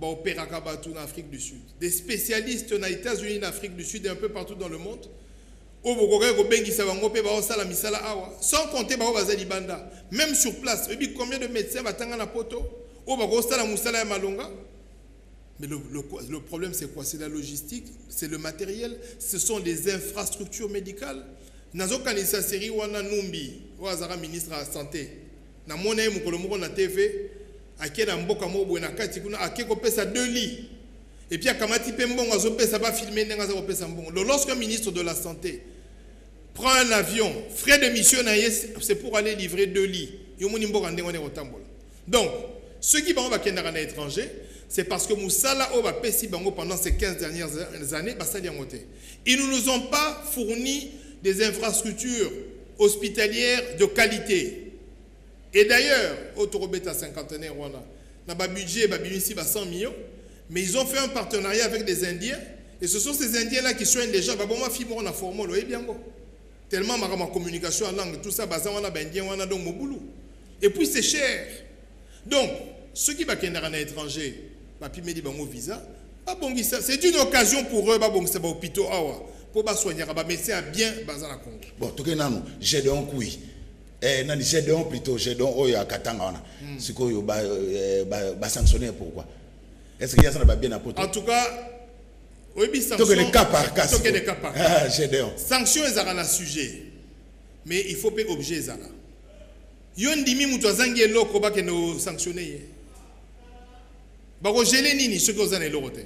opéra Kabatou en Afrique du Sud, des spécialistes aux États-Unis, en Afrique du Sud et un peu partout dans le monde. Sans compter Libanda, même sur place, combien de médecins vont la poto, mais le problème c'est quoi? C'est la logistique, c'est le matériel, ce sont les infrastructures médicales. Nazokanisa série wana numbi, wazara ministre de la santé, na mona mukolomo na TV. Akena mboka mobo na kati kuna akeko pesa 2 lits et puis akamati pembongo azo pesa ba filmer ndenga za pesa mbongo. Lorsqu'un ministre de la santé prend un avion, frais de mission c'est pour aller livrer 2 lits. Yomoni mboka ndengo ne otambola. Donc ceux qui vont bakenda na étranger, c'est parce que Moussala o ba pesi bango pendant ces 15 dernières années basali ngote. Ils ne nous ont pas fourni des infrastructures hospitalières de qualité. Et d'ailleurs, au Torobeta cinquantenaire, on a un budget ici 100 millions, mais ils ont fait un partenariat avec des Indiens, et ce sont ces Indiens-là qui soignent les gens. Tellement ma communication en langue, tout ça, et puis c'est cher. Donc, ceux qui vont à l'étranger, visa, c'est une occasion pour eux, pour soigner les médecins bien basé à Congo. Bon, tout cas, j'ai donc oui. Nani Gédéon plutôt, Gédéon Oyo à Katanga wana. Siko yo ba sanctionner pourquoi? Est-ce qu'il y a ça bien à poto? En tout cas, oui, sanction. Donc les cas par cas. Donc les cas par cas. Ah, Gédéon. Sanction est un sujet. Mais il faut pas objet zala. Yon dimi mutu azangi eloko ba ke no sanctionner. Ba ko gelé nini ce que zana eloko te.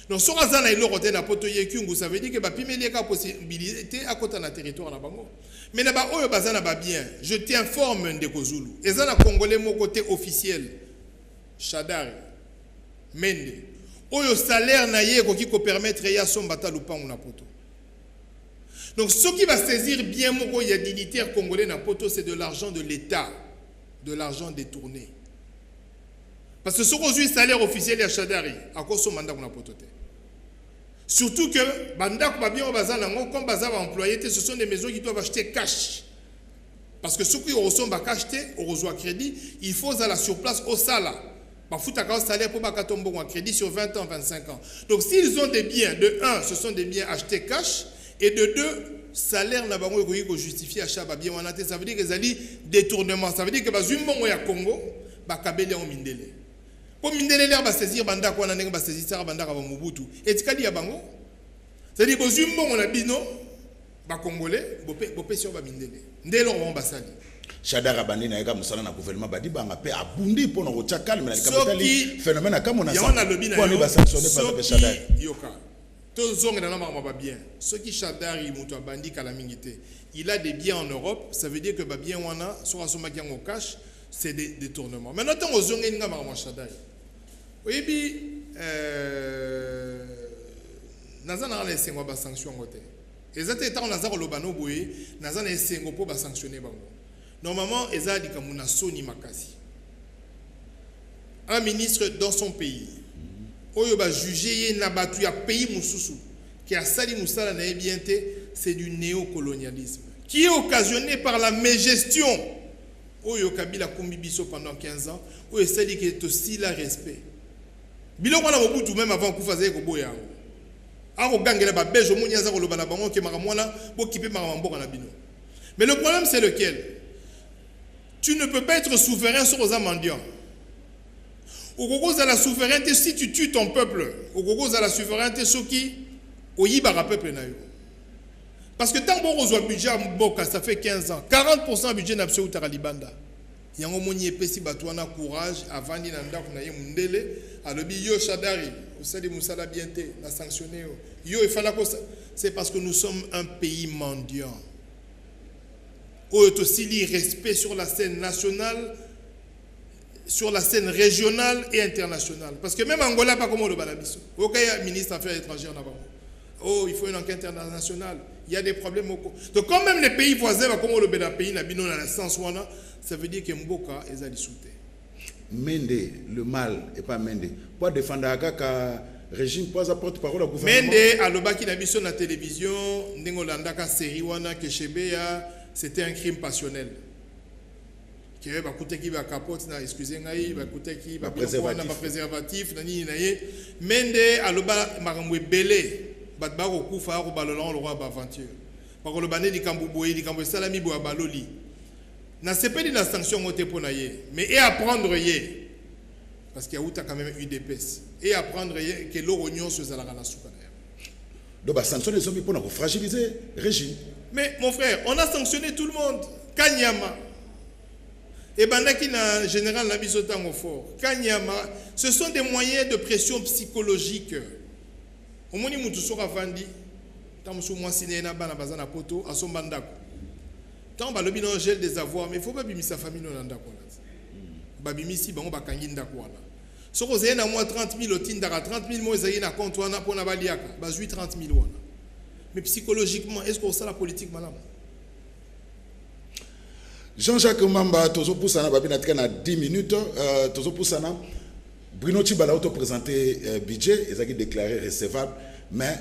Donc sur zana eloko te na poto yekungu ça veut dire que ba pimeli ka possibilité à côté na territoire na bango. Mais na ba oyo bazana ba bien, je t'informe Ndeko Zulu. Ezana congolais mon côté officiel. Shadari Mende. Oyo salaire na ye ko ki ko permettre ya sombata lupangu na poto. Donc ce qui va saisir bien mon il y a dignitaire congolais na poto c'est de l'argent de l'État, de l'argent détourné. Parce que ce qu'on a salaire officiel de Chadari, à cause de son mandat qu'on a pototé. Surtout que, banda ko bien comme bazar employé, ce sont des maisons qui doivent acheter cash. Parce que ceux qui ont acheté, au reçoit crédit, il faut aller sur place au salaire. Parfois, tu as un salaire pour tomber en crédit sur 20 ans, 25 ans. Donc, s'ils ont des biens, de 1, ce sont des biens achetés cash, et de 2, salaire n'a pas justifié achat bien. Ça veut dire que c'est détournement. Ça veut dire que les gens au Congo, ils ont mindele. Pour mindele, ils vont saisir banda ko na ndenge ba saisir banda ka Mobutu. Et tu dis à bango. C'est-à-dire que les gens ont bino ba congolais, bopé sur ba mindele. Ndelo on ba sali. Chadara bandi na yeka musala na gouvernement badi banga pe abundi pour na kotia calme na kapitali phénomène kama na ça. Pour ne ba sanctionner par le Chadara. Yoka. Tous ont na bien. Ceux qui Chadari muto bandi kala mingité. Il a des biens en Europe, ça veut dire que ba bien wana sur asoma au cash, c'est des détournements. Maintenant tant aux zonga nga ma Chadari. Oui bi nazana la sengo ba sanction ngote. Ezate étant nazaro lobano boye, nazana sengo po ba sanctionner bango. Normalement, Eza dit que Soni Makasi. Un ministre dans son pays, Oyo ba jugé Nabatu a pays Moussoussou, qui a sali Moussala na ebienté, c'est du néocolonialisme, qui est occasionné par la mégestion. Oyo Kabila Kombibiso pendant 15 ans, Oyo sali qui est aussi la respect. Biloko na Mobutu même avant qu'on fasse Koboya. Aro gangela ba bejo mo nyaza ko lobana bango ke makamwana bo kipe makamambo na bino. Mais le problème c'est lequel? Tu ne peux pas être souverain sur les mendiants. Au Gogo, à la souveraineté, si tu tues ton peuple, au Gogo, à la souveraineté, ceux qui, au Yibara peuple, parce que tant qu'on reçoit le budget à Mboka, ça fait 15 ans, 40% du budget n'a pas été à Libanda. Il y a un moment où si batouana courage, avant d'y nanda, qu'on a eu mundele, à l'obi yo Chadari, au sein de Moussala Bienté, n'a sanctionné, yo il fallait que c'est parce que nous sommes un pays mendiant. Ou aussi le respect sur la scène nationale, sur la scène régionale et internationale. Parce que même Angola, pas comme le Balabiso. Aucun ministre des Affaires étrangères n'a pas. Oh, il faut une enquête internationale. Il y a des problèmes. Donc, quand même les pays voisins, comme le pays n'a pas la sens, ça veut dire que Mboka est à dissoute. Mende, le mal, et pas Mende. Pour défendre Agaka, régime, pas apporte parole au gouvernement. Mende, à l'obaki n'a pas la télévision, Ndengolanda, Série Wana, Keshebea. C'était un crime passionnel. Qui va coûter qui va capote, excusez-moi, va coûter qui va préservatif, Mende aloba maramwe belé, batba au kufa au ballon le roi aventure. Par le bané di Kambouboy, di Kambo salami bo abaloli. Na c'est pas la sanction moté pour naïe, mais et apprendre yé, parce qu'il y a quand même eu des pèses, et apprendre yé que l'orognon se zalara na soukana. Donc la sanction des hommes pour fragiliser le régime. Mais mon frère, on a sanctionné tout le monde. Kanyama. Et Bandaki na général Nabisotan au fort. Kanyama, ce sont des moyens de pression psychologique. Au moins, nous sommes vendus. Tant que nous sommes na bana bazana poto, à son bandako. Tant que nous gel des avoirs, mais il ne faut pas bimi sa famille dans l'andako. Babimi si bango bakangi ndako wana. Si vous avez 30 000 au Tindara, 30 000 mots, vous avez un compte pour na baliaka, bas 30 000 wana. Mais psychologiquement, est-ce qu'on sait la politique, madame? Jean-Jacques Mamba, Tozo Poussana, Babina Tkana 10 minutes. Tozo Poussana, Bruno Tibala auto présenté budget, ils ont déclaré recevable, mais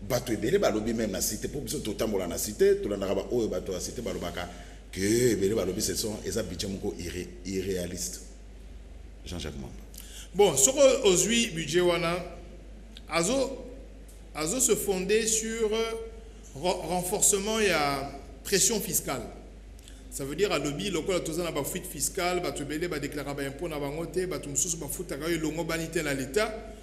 Bato Ebele, Balobi même la cité, pour que tout le temps la cité, tout le temps oh Bato la cité, Balobaka, que Ebele Balobi ce sont des budgets irréalistes. Jean-Jacques Mamba. Bon, sur aujourd'hui budget wana, Azo se fondait sur renforcement et pression fiscale. Ça veut dire à lobby, le col a une fuite fiscale, il a déclaré un impôt dans l'État.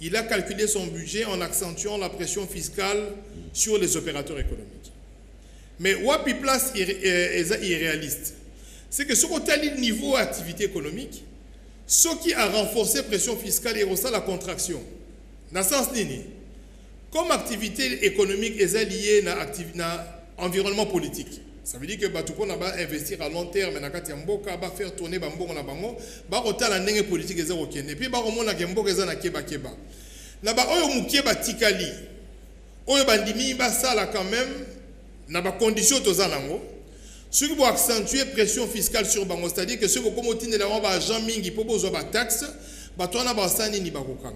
Il a calculé son budget en accentuant la pression fiscale sur les opérateurs économiques. Mais Wapi place est irréaliste. C'est que ce qu'on a le niveau d'activité économique, ce qui a renforcé la pression fiscale et ressent la contraction. Dans le sens nini. Comme activité économique est liée à l'environnement politique. Ça veut dire que Batoupo va investir à long terme, va faire tourner Bambon na Bango, va retar la ligne politique et puis va remonter Mboka na Keba Keba. Là-bas, Oyo Mukeba Tikali, Oyo Bandimi, va ça là quand même, n'a pas condition de Zanango. Ce qui va accentuer pression fiscale sur bango, c'est-à-dire que ceux qui ont été agent mingi pour besoin de taxes, on a basani ni bakokanga.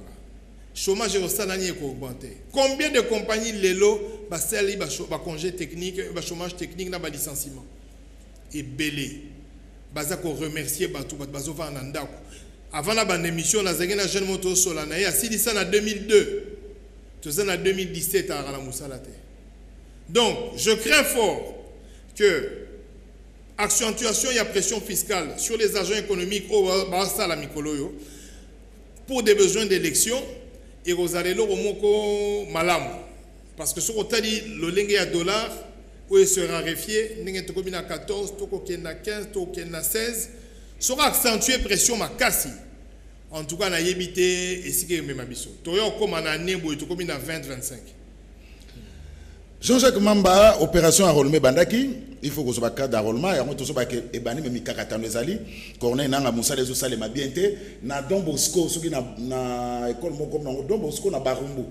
Chômage au salarié est augmenté. Combien de compagnies lelo basali ba congé technique, ba chômage technique na ba licenciement. Et belé. Baza ko remercier batou bazo va nandako. Avant la bande émission na zengena jeune moto solana ya sili ça en 2002. Tout ça en 2017 à la Moussalate. Donc, je crains fort que accentuation et pression fiscale sur les agents économiques au Bassala Mikoloyo pour des besoins d'élection et Rosalelo Romoko Malam. Parce que sur le dit le lingue à dollar, où il sera raréfié, n'engé toko bina 14, toko kena 15, toko kena 16, sera accentué pression ma kasi. En tout cas, na yébité et si que même abisso. Toyo comme en année boy toko bina 20-25. Jean-Jacques Mamba, opération enrôlement bandaki, il faut que ce soit cadre d'enrôlement et on tout ça que ebani même kakatano ezali, corneille nanga musa les osale ma bienté, na Don Bosco soki na école moko na Don Bosco na Barumbu.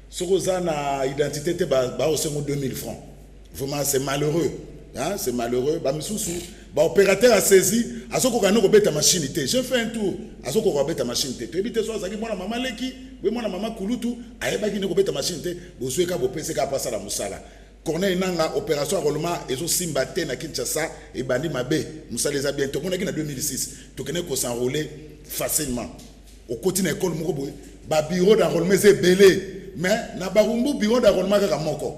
Sokoza na identité te ba au 2000 francs. Vraiment c'est malheureux. Hein, c'est malheureux. Ba misusu, ba opérateur a saisi, asoko kana ko beta machine té. J'ai fait un tour, asoko ko beta machine té. Tu évite so zaki mwana mama leki, we mwana mama kulutu, ayeba ki ne ko beta machine té, bo soueka bo pese ka passa la musala. Corneille nanga opération enrôlement ezo simba té na Kinshasa et bandi mabe. Musala les a bientôt on a ki na 2006. To kene ko s'enrôler facilement. Au côté de l'école moko boy, ba bureau d'enrôlement c'est belé, mais na Barumbu bureau d'enrôlement ka moko.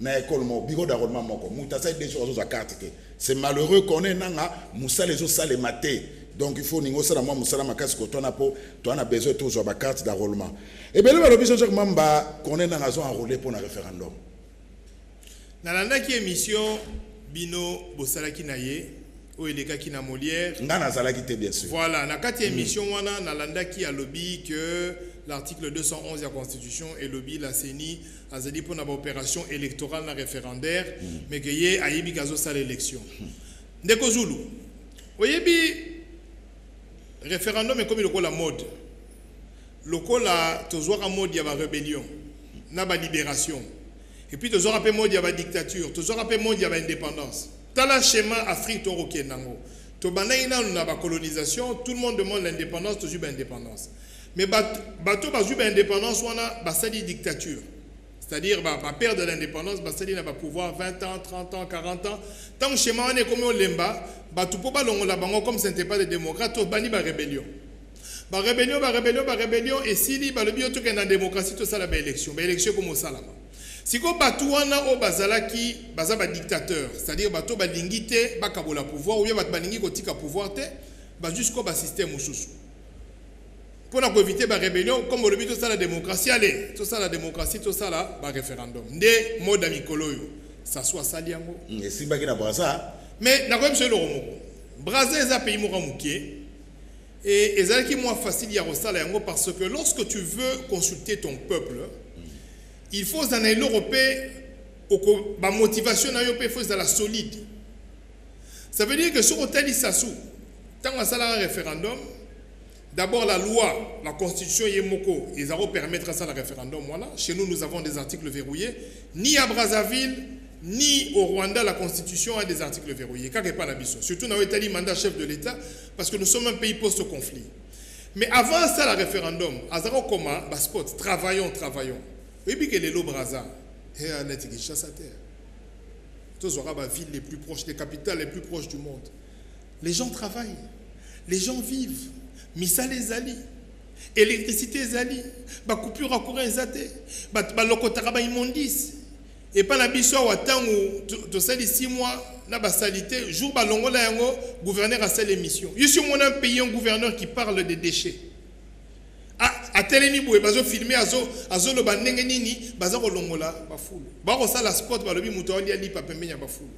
Na école mo bureau d'enrôlement moko mutasa des choses à carte. C'est malheureux qu'on ait nanga musa les autres salles maté. Donc il faut ningo sala moi musala makasi ko tona po to ana besoin toujours ba carte d'enrôlement. Et bien le biso chaque mamba qu'on ait nanga zo enrôler pour un référendum. Na landa ki émission bino bosalaki naye o eleka ki na Molière. Ngana zalaki te bien sûr. Voilà, na kati émission wana na landa ki a lobby que l'article 211 de la Constitution et lobby la CENI a dit pour une opération électorale na référendaire mais que y a yebi gazo sa l'élection. Ndeko Zulu. Oyebi référendum est comme le la mode. Le la toujours en mode il y a la rébellion, na ba libération. Et puis toujours un peu mode il y a la dictature, toujours un peu mode il y a l'indépendance. Dans le schéma Afrique toro kenango. To banaina na ba colonisation, tout le monde demande l'indépendance, toujours l'indépendance. Mais bateau bazu l'indépendance wana basali dictature. C'est-à-dire ba perdre l'indépendance, basali na ba pouvoir 20 ans, 30 ans, 40 ans. Tant que schéma on est comme on lemba, batou po ba longo la bango comme ce n'était pas des démocrates, to bani ba rébellion. Ba rébellion et si li ba le bio to que na démocratie to ça la ba élection comme ça là. Si ko batou wana o bazalaki bazaba dictateur, c'est-à-dire bato ba lingité ba kabola pouvoir ou bien ba balingi ko tika pouvoir te, ba jusqu'au ba système mususu. Pour éviter la rébellion, comme le but de la démocratie, allez, tout ça la démocratie, tout ça là, le référendum. Des mots d'amicoloyo, ça soit saliango. Et si baki na Braza. Mais na comme c'est le romo. Braza est un pays moramouké et c'est qui moins facile à resalayango parce que lorsque tu veux consulter ton peuple, il faut en aller européen, la motivation il faut la solide. Ça veut dire que sur hôtel Issassou, tant que ça un référendum. D'abord, la loi, la constitution Yemoko, ils vont permettre à ça le référendum. Voilà. Chez nous, nous avons des articles verrouillés. Ni à Brazzaville, ni au Rwanda, la constitution a des articles verrouillés. Surtout dans l'Italie, mandat chef de l'État, parce que nous sommes un pays post-conflit. Mais avant ça, le référendum, Azaro Koma, Baspot, travaillons. Et puis que les lots Brazza, et à l'État, chasse à terre. Tous aura la ville les plus proches, les capitales les plus proches du monde. Les gens travaillent, les gens vivent. Misa les ali, électricité zali, ba coupure à courant zate, ba lokotara ba immondice. Et pas la biso wa tangu to sali 6 mois na ba salité, jour ba longola yango gouverneur a sa l'émission. Ici on a un pays un gouverneur qui parle des déchets. A telemi boye bazo filmer azo lo ba ndenge nini baza ko longola ba fulu. Ba ko sala sport ba lobi muto ali ali pa pembenya ba fulu.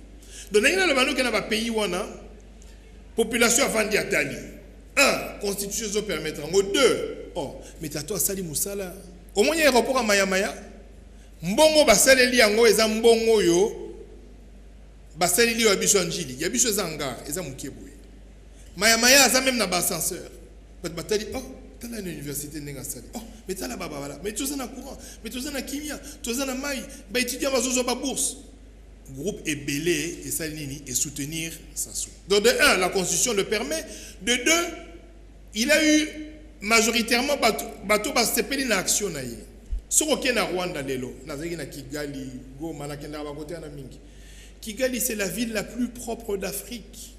Donc na le bano ke na ba pays wana population avandi atali. 1. Constitution permettra. 2. Oh, mais t'as toi Sali Moussala. Au moins il y a un rapport à Maya. Mbongo basaleli yango eza mbongo yo. Basaleli yo abiso anjili. Yabiso zanga eza mukebwe. Maya eza même na ba ascenseur. Batali oh, t'as la université nenga sali. Oh, mais t'as la baba voilà. Mais tu as na courant, mais tu as na kimia, tu as na mai, ba étudiant bazozo ba bourse. groupe est belé et Salinini et soutenir Sassou. Donc de un, la constitution le permet. De deux, il a eu majoritairement bateau basepeli na action na ye. Soko na Rwanda lelo, nazaki na Kigali, Goma na kenda ba côté na mingi. Kigali c'est la ville la plus propre d'Afrique.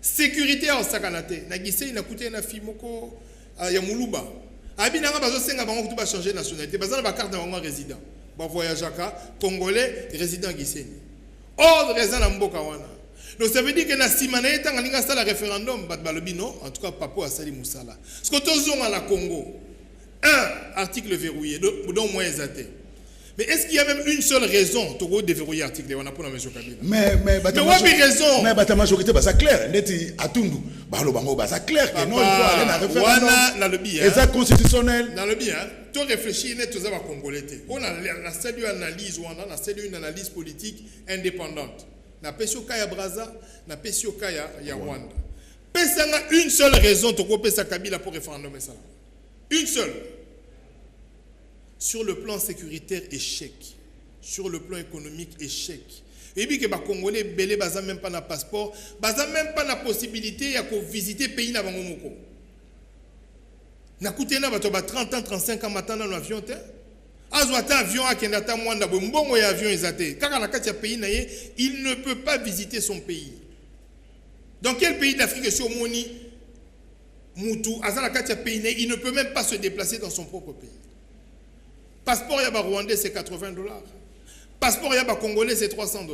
Sécurité en sakanate. Na gisei na kuté na fimoko ya Muluba. Abinanga bazo senga bango kutu ba changer nationalité. Bazana ba carte na bango résident. Ba voyageaka congolais résident giseni. Ordre résident na mboka wana. Donc ça veut dire que na simana etanga ninga sala référendum bat balobi non, en tout cas papo asali musala. Ce que tozonga la Congo. Un article verrouillé, donc moins exaté. Mais est-ce qu'il y a même une seule raison pour déverrouiller l'article? On a pas M. Kabila. Mais raison. Mais la majorité, c'est clair. Neti Atundu, c'est clair que non, il faut aller dans le référendum. Et c'est constitutionnel. Dans le bien, tu réfléchis, tu as congolais. On a une analyse politique indépendante. Na pesio kaya Braza, na pesio kaya Rwanda. Pesanga une seule raison pour que Kabila pour référendum ça. Une seule. Sur le plan sécuritaire, échec. Sur le plan économique, échec. Et puis que les Congolais belé baza même pas na passeport, baza même pas na possibilité de visiter pays na bango moko. Na kutena bato ba 30 ans, 35 ans matin dans l'avion te. Azwata avion akenda ta mwanda bo mbongo ya avion ezate. Kaka na kati ya pays na ye, il ne peut pas visiter son pays. Dans quel pays d'Afrique est moni Moutou, azala kati ya pays na il ne peut même pas se déplacer dans son propre pays. Passeport yaba rwandais c'est $80. Passeport yaba congolais c'est $300.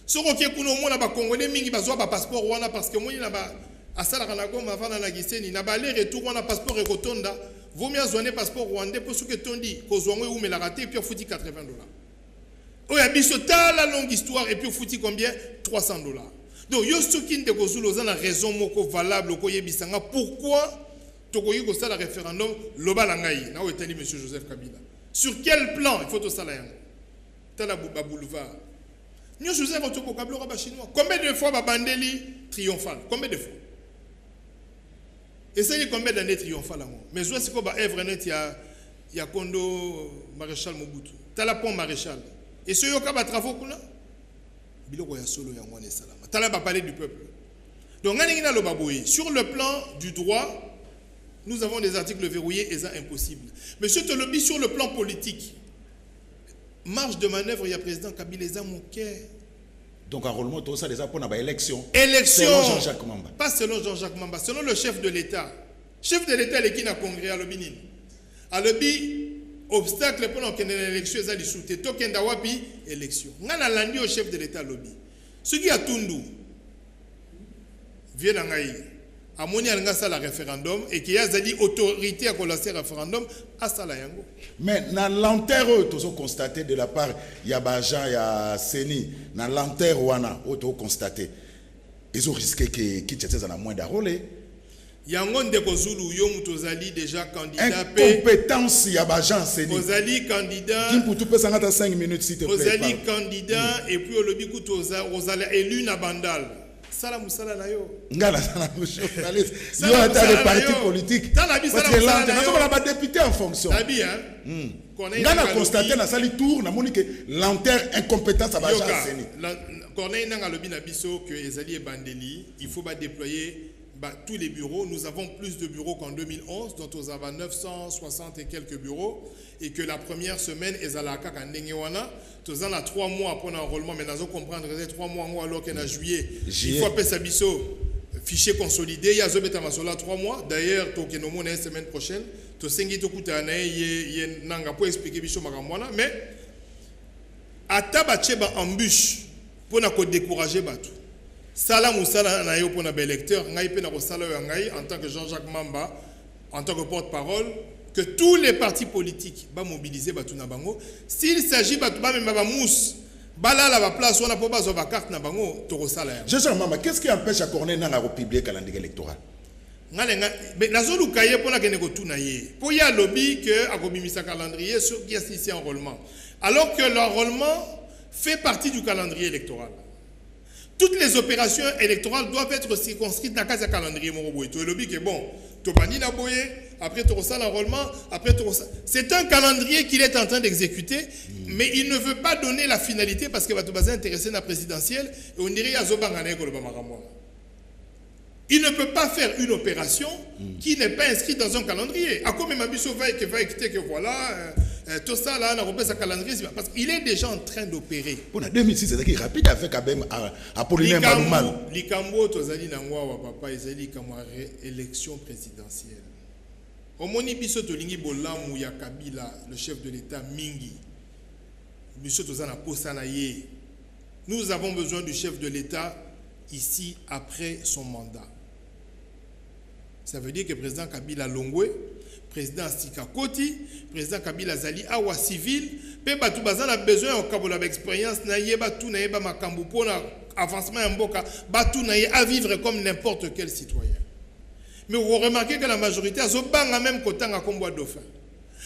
Soko ke kuno mona ba congolais mingi bazwa ba passeport wana parce que moni na ba asala kana goma vana na giseni na ba aller retour wana passeport e kotonda vaut mieux zoner passeport rwandais pour ce que tondi ko zwango ou me la raté puis fouti $80. Oya biso ta la longue histoire et puis fouti combien $300. Donc yo sokin de kozulo za na raison moko valable ko yebisanga pourquoi Tokoyi ko sala référendum loba la ngai na oteli monsieur Joseph Kabila. Sur quel plan il faut to sala yango? Tala boulevard. Nous Joseph Otoko Kabila ba chinois. Combien de fois ba bandeli triomphal? Combien de fois? Essayez combien d'années triomphal là. Mais je sais ko ba œuvre net ya Kondo Maréchal Mobutu. Tala pont Maréchal. Et ce yoka ba travaux kuna biloko ya solo yango ne salama. Tala ba parler du peuple. Donc ngani na loba boye sur le plan du droit. Nous avons des articles verrouillés et c'est impossible. Monsieur Tolobi, sur le plan politique, marge de manœuvre, il y a président Kabila Mouké. Donc, à Rolmo, tout ça, déjà, pour une élection. Élection. Selon Jean-Jacques Mamba. Pas selon Jean-Jacques Mamba, selon le chef de l'État. Chef de l'État, il est qui n'a congrès à l'Obinin. À l'Obi, obstacle pour qu'on ait l'élection, c'est de soutenir. Token Dawapi, élection. On a l'andi au chef de l'État à l'Obi. Ce qui a Tundu, vient en Aïe. À mon avis, la référendum et qu'il y a des autorités à lancer le référendum à Salayango. Mais dans l'enterre, tu as constaté de la part de Yabajan et Seni, dans l'enterre, tu as constaté, ils ont risqué que Kitcheté en a moins d'arrôler. Yangon de Kozulu, Yom Tozali déjà candidat. Incompétence Yabajan Seni. Tozali candidat. Kim pour tout peut 5 minutes s'il te plaît. Tozali candidat et puis au lobby Tozali élu na Bandal. Salam Moussala Nayo. Ngala Salam journaliste. Yo attend les partis politiques. Parce que là, nous sommes député en fonction. Tabi hein. Ngala constaté na sali tour na moni que l'enterre incompétence Yabajan Seni. Corneille nanga lobi na biso que Ezali et Bandeli, il faut pas déployer tous les bureaux. Nous avons plus de bureaux qu'en 2011, dont nous avons 960 et quelques bureaux, et que la première semaine, Ezalaka Kandengewana, nous avons 3 mois après l'enrôlement, mais nous allons comprendre que 3 mois alors qu'en juillet, il faut appeler Sabiso, fichier consolidé, il y a 3 mois. D'ailleurs, nous la semaine prochaine, nous allons expliquer Bicho Magamwana, mais à Tabacheba embûche pour nous décourager Batou. Salam ou salam na yo pour un électeur, ngai pe na ko sala yo ngai en tant que Jean-Jacques Mamba, en tant que porte-parole, que tous les partis politiques va mobiliser batu na bango. S'il s'agit batu ba même ba mousse, bala la place on a pas besoin de carte na bango to ko sala. Jean-Jacques Mamba, qu'est-ce qui empêche à Corneille na republier calendrier électoral? Ngalenga mais nazolu kaye pour na kene ko tuna ye. Pour ya lobby que a kobimisa calendrier sur qui assiste enrôlement. Alors que l'enrôlement fait partie du calendrier électoral. Toutes les opérations électorales doivent être circonscrites dans le calendrier. Et le lobby est bon. Tobani na boye, après tout ça l'enrôlement, après tout ça. C'est un calendrier qu'il est en train d'exécuter, mais il ne veut pas donner la finalité parce que va tout intéressé dans la présidentielle et on dirait à Zobangane ko le Bamaramona. Il ne peut pas faire une opération qui n'est pas inscrite dans un calendrier. À quoi même Abisso va écouter que voilà, tout ça là, on a repris sa calendrier, parce qu'il est déjà en train d'opérer. Pour 2006, c'est rapide avec quand même Apollinaire Malouman. Likambo, Tozali Nangwa, papa, Ezali Kamwa, élection présidentielle. Au moni biso tolingi bolamou ya Kabila, le chef de l'État Mingi. Biso Tozana Posanaye. Nous avons besoin du chef de l'État ici après son mandat. Ça veut dire que le président Kabila Longwe, président Sika Koti, président Kabila Zali Awa civil, pe batu bazana besoin au kabola d'expérience na yeba tout na yeba makambu pour avancement en boka, batu na ye à vivre comme n'importe quel citoyen. Mais vous remarquez que la majorité a zobanga même kotanga kombo dauphin.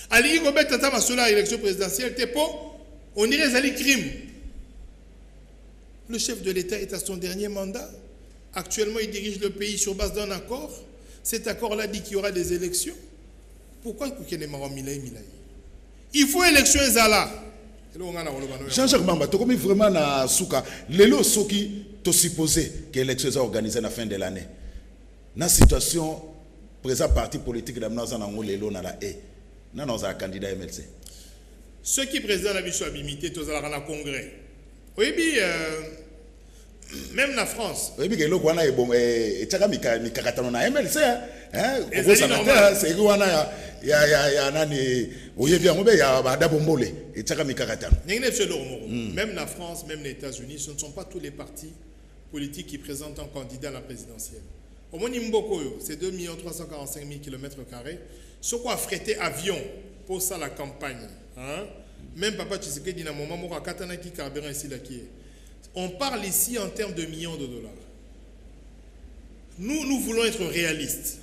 Ali ko betata masola élection présidentielle tepo, on dirait Zali crime. Le chef de l'État est à son dernier mandat. Actuellement, il dirige le pays sur base d'un accord. Cet accord-là dit qu'il y aura des élections. Pourquoi il faut élection Zala. Jean-Jacques Mamba, tu comme vraiment na souka. Lelo soki to supposé que l'élection soit organisée à la fin de l'année. Dans situation présent parti politique de Mnaza Nango Lelo na la e. Na un candidat MLC. Ceux qui présentent la mission abimité, tous à la congrès. Oui, bien, même la France. Oui, bien, le Kwana est bon. Et Tchaka Mikakatano na MLC. Hein? C'est Kwana ya nani. Oui, bien, il y a Badabombole. Et Tchaka Mikakatano. Même la France, même les États-Unis, ce ne sont pas tous les partis politiques qui présentent un candidat à la présidentielle. Au moins, c'est 2 345 000 km². Ce qu'on a frété avion pour ça la campagne. Hein? Même Papa Tshisekedi dit on parle ici en termes de millions de dollars. Nous voulons être réalistes.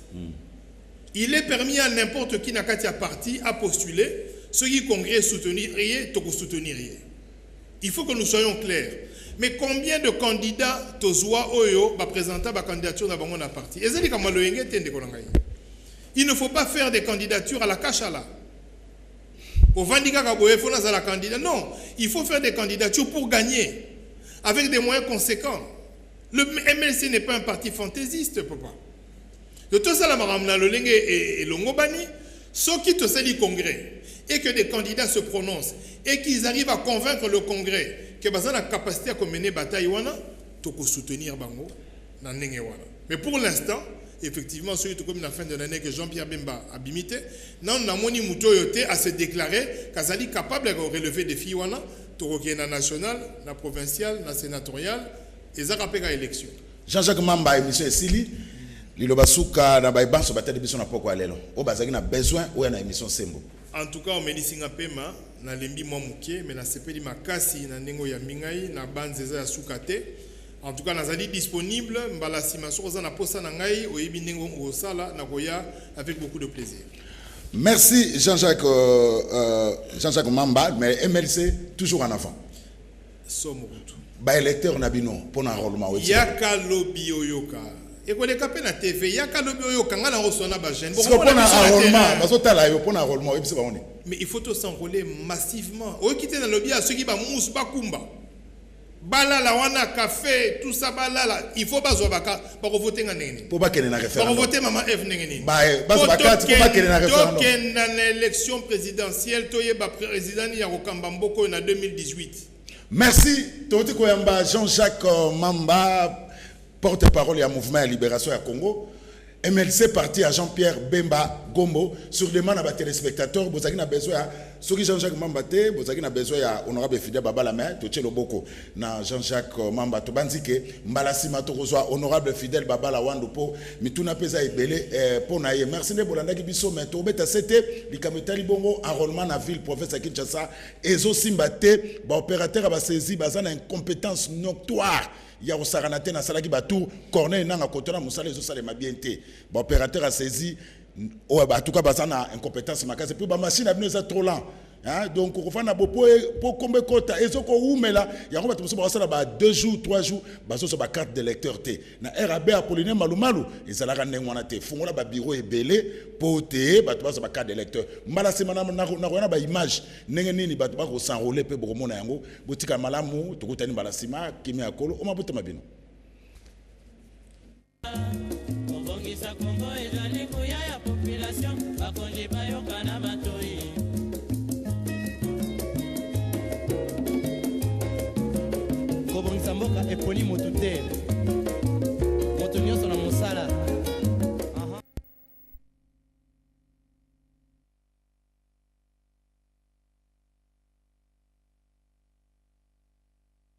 Il est permis à n'importe qui n'a qu'à parti à postuler. Ceux qui congrès soutenir soutenir. Il faut que nous soyons clairs. Mais combien de candidats Tozoa Oyo va présenter la candidature dans la parti? Il ne faut pas faire des candidatures à la cachala. Au Vandika Kaboye, il faut la candidature. Non, il faut faire des candidatures pour gagner, avec des moyens conséquents. Le MLC n'est pas un parti fantaisiste, papa. De tout ça, la Maramna, le Lengue et Longobani, ceux qui te salent le congrès, et que des candidats se prononcent, et qu'ils arrivent à convaincre le congrès que Bazan a la capacité à mener bataille, il faut soutenir Bango, mais pour l'instant, effectivement, celui comme la fin de l'année que Jean-Pierre Bemba a bimité, nous avons à se déclarer qu'il est capable de relever des filles na national, na provincial, na sénatorial, et ça rappelle l'élection. Jean-Jacques Mamba, émission Sili, Lilobasuka, na Baïban, sur bataille de Bisson à Poko Alelo. Au Bazagi n'a besoin, ou y émission Sembo. En tout cas, on me dit Singapema, na Lembi Mouké, mais na Sepeli Makasi, na Nengo Yamingai, na Banzeza ya Soukate. En tout cas, nous sommes disponibles. Avec beaucoup de plaisir. Merci Jean-Jacques Jean-Jacques Mamba, mais MLC toujours en avant. Ba électeur nabino pour l'enrôlement. Yaka lobi oyoka. Et quand les capés na TV, yaka lobi oyoka ngala rosona ba jeune. Mais il faut tous s'enrôler massivement. Au quitter dans le lobby à ceux qui ba mousse ba kumba. Balala wana café tout ça balala il faut pas zobaka pour voter ngane pour pas qu'elle na référendum pour voter maman F ngene ba zobaka pour pas qu'elle na référendum donc dans l'élection présidentielle toyeba président ya kokamba mboko na 2018. Merci Toti Koyamba Jean-Jacques Mamba porte-parole du mouvement de libération du Congo. MLC parti à Jean-Pierre Bemba Gombo sur demande à des téléspectateurs. Vous avez besoin de Jean-Jacques Mamba, vous avez besoin de honorable Fidel Baba la main, tu le boko na Jean-Jacques Mamba to banzike mbalasi matorozoa honorable Fidel Baba la wandupo mituna pesa ebele pour naie merci ne bolanda ki biso mais to beta c'était likameta libongo enrôlement na ville professeur Kinshasa ezo simbate ba opérateur ba saisi bazana incompétence notoire. Il y a aussi un salaki batou corner nanga kotona musale zo sale mabiente ba opérateur a saisi en tout cas bazana incompétence makase puis ba machine abino ça trop lent Hein, donc, pour combien kota, et ce qu'on oumela, il y a un peu de 2 jours, 3 jours, baso sur ma carte de lecteur T. Na RAB Apollinaire Malumalu, et ça l'a rendu en té. Fongola ba bureau est belé, pour té, bato sur ma carte de lecteur. Malasi manam na ba image, n'engeni ni bato ba ko s'enrôler pe bromo na yango, botika malamu, to kutani balasima, kimi akolo, o mabuta mabino. Kobongisa mboka eponi motu te moto nyonso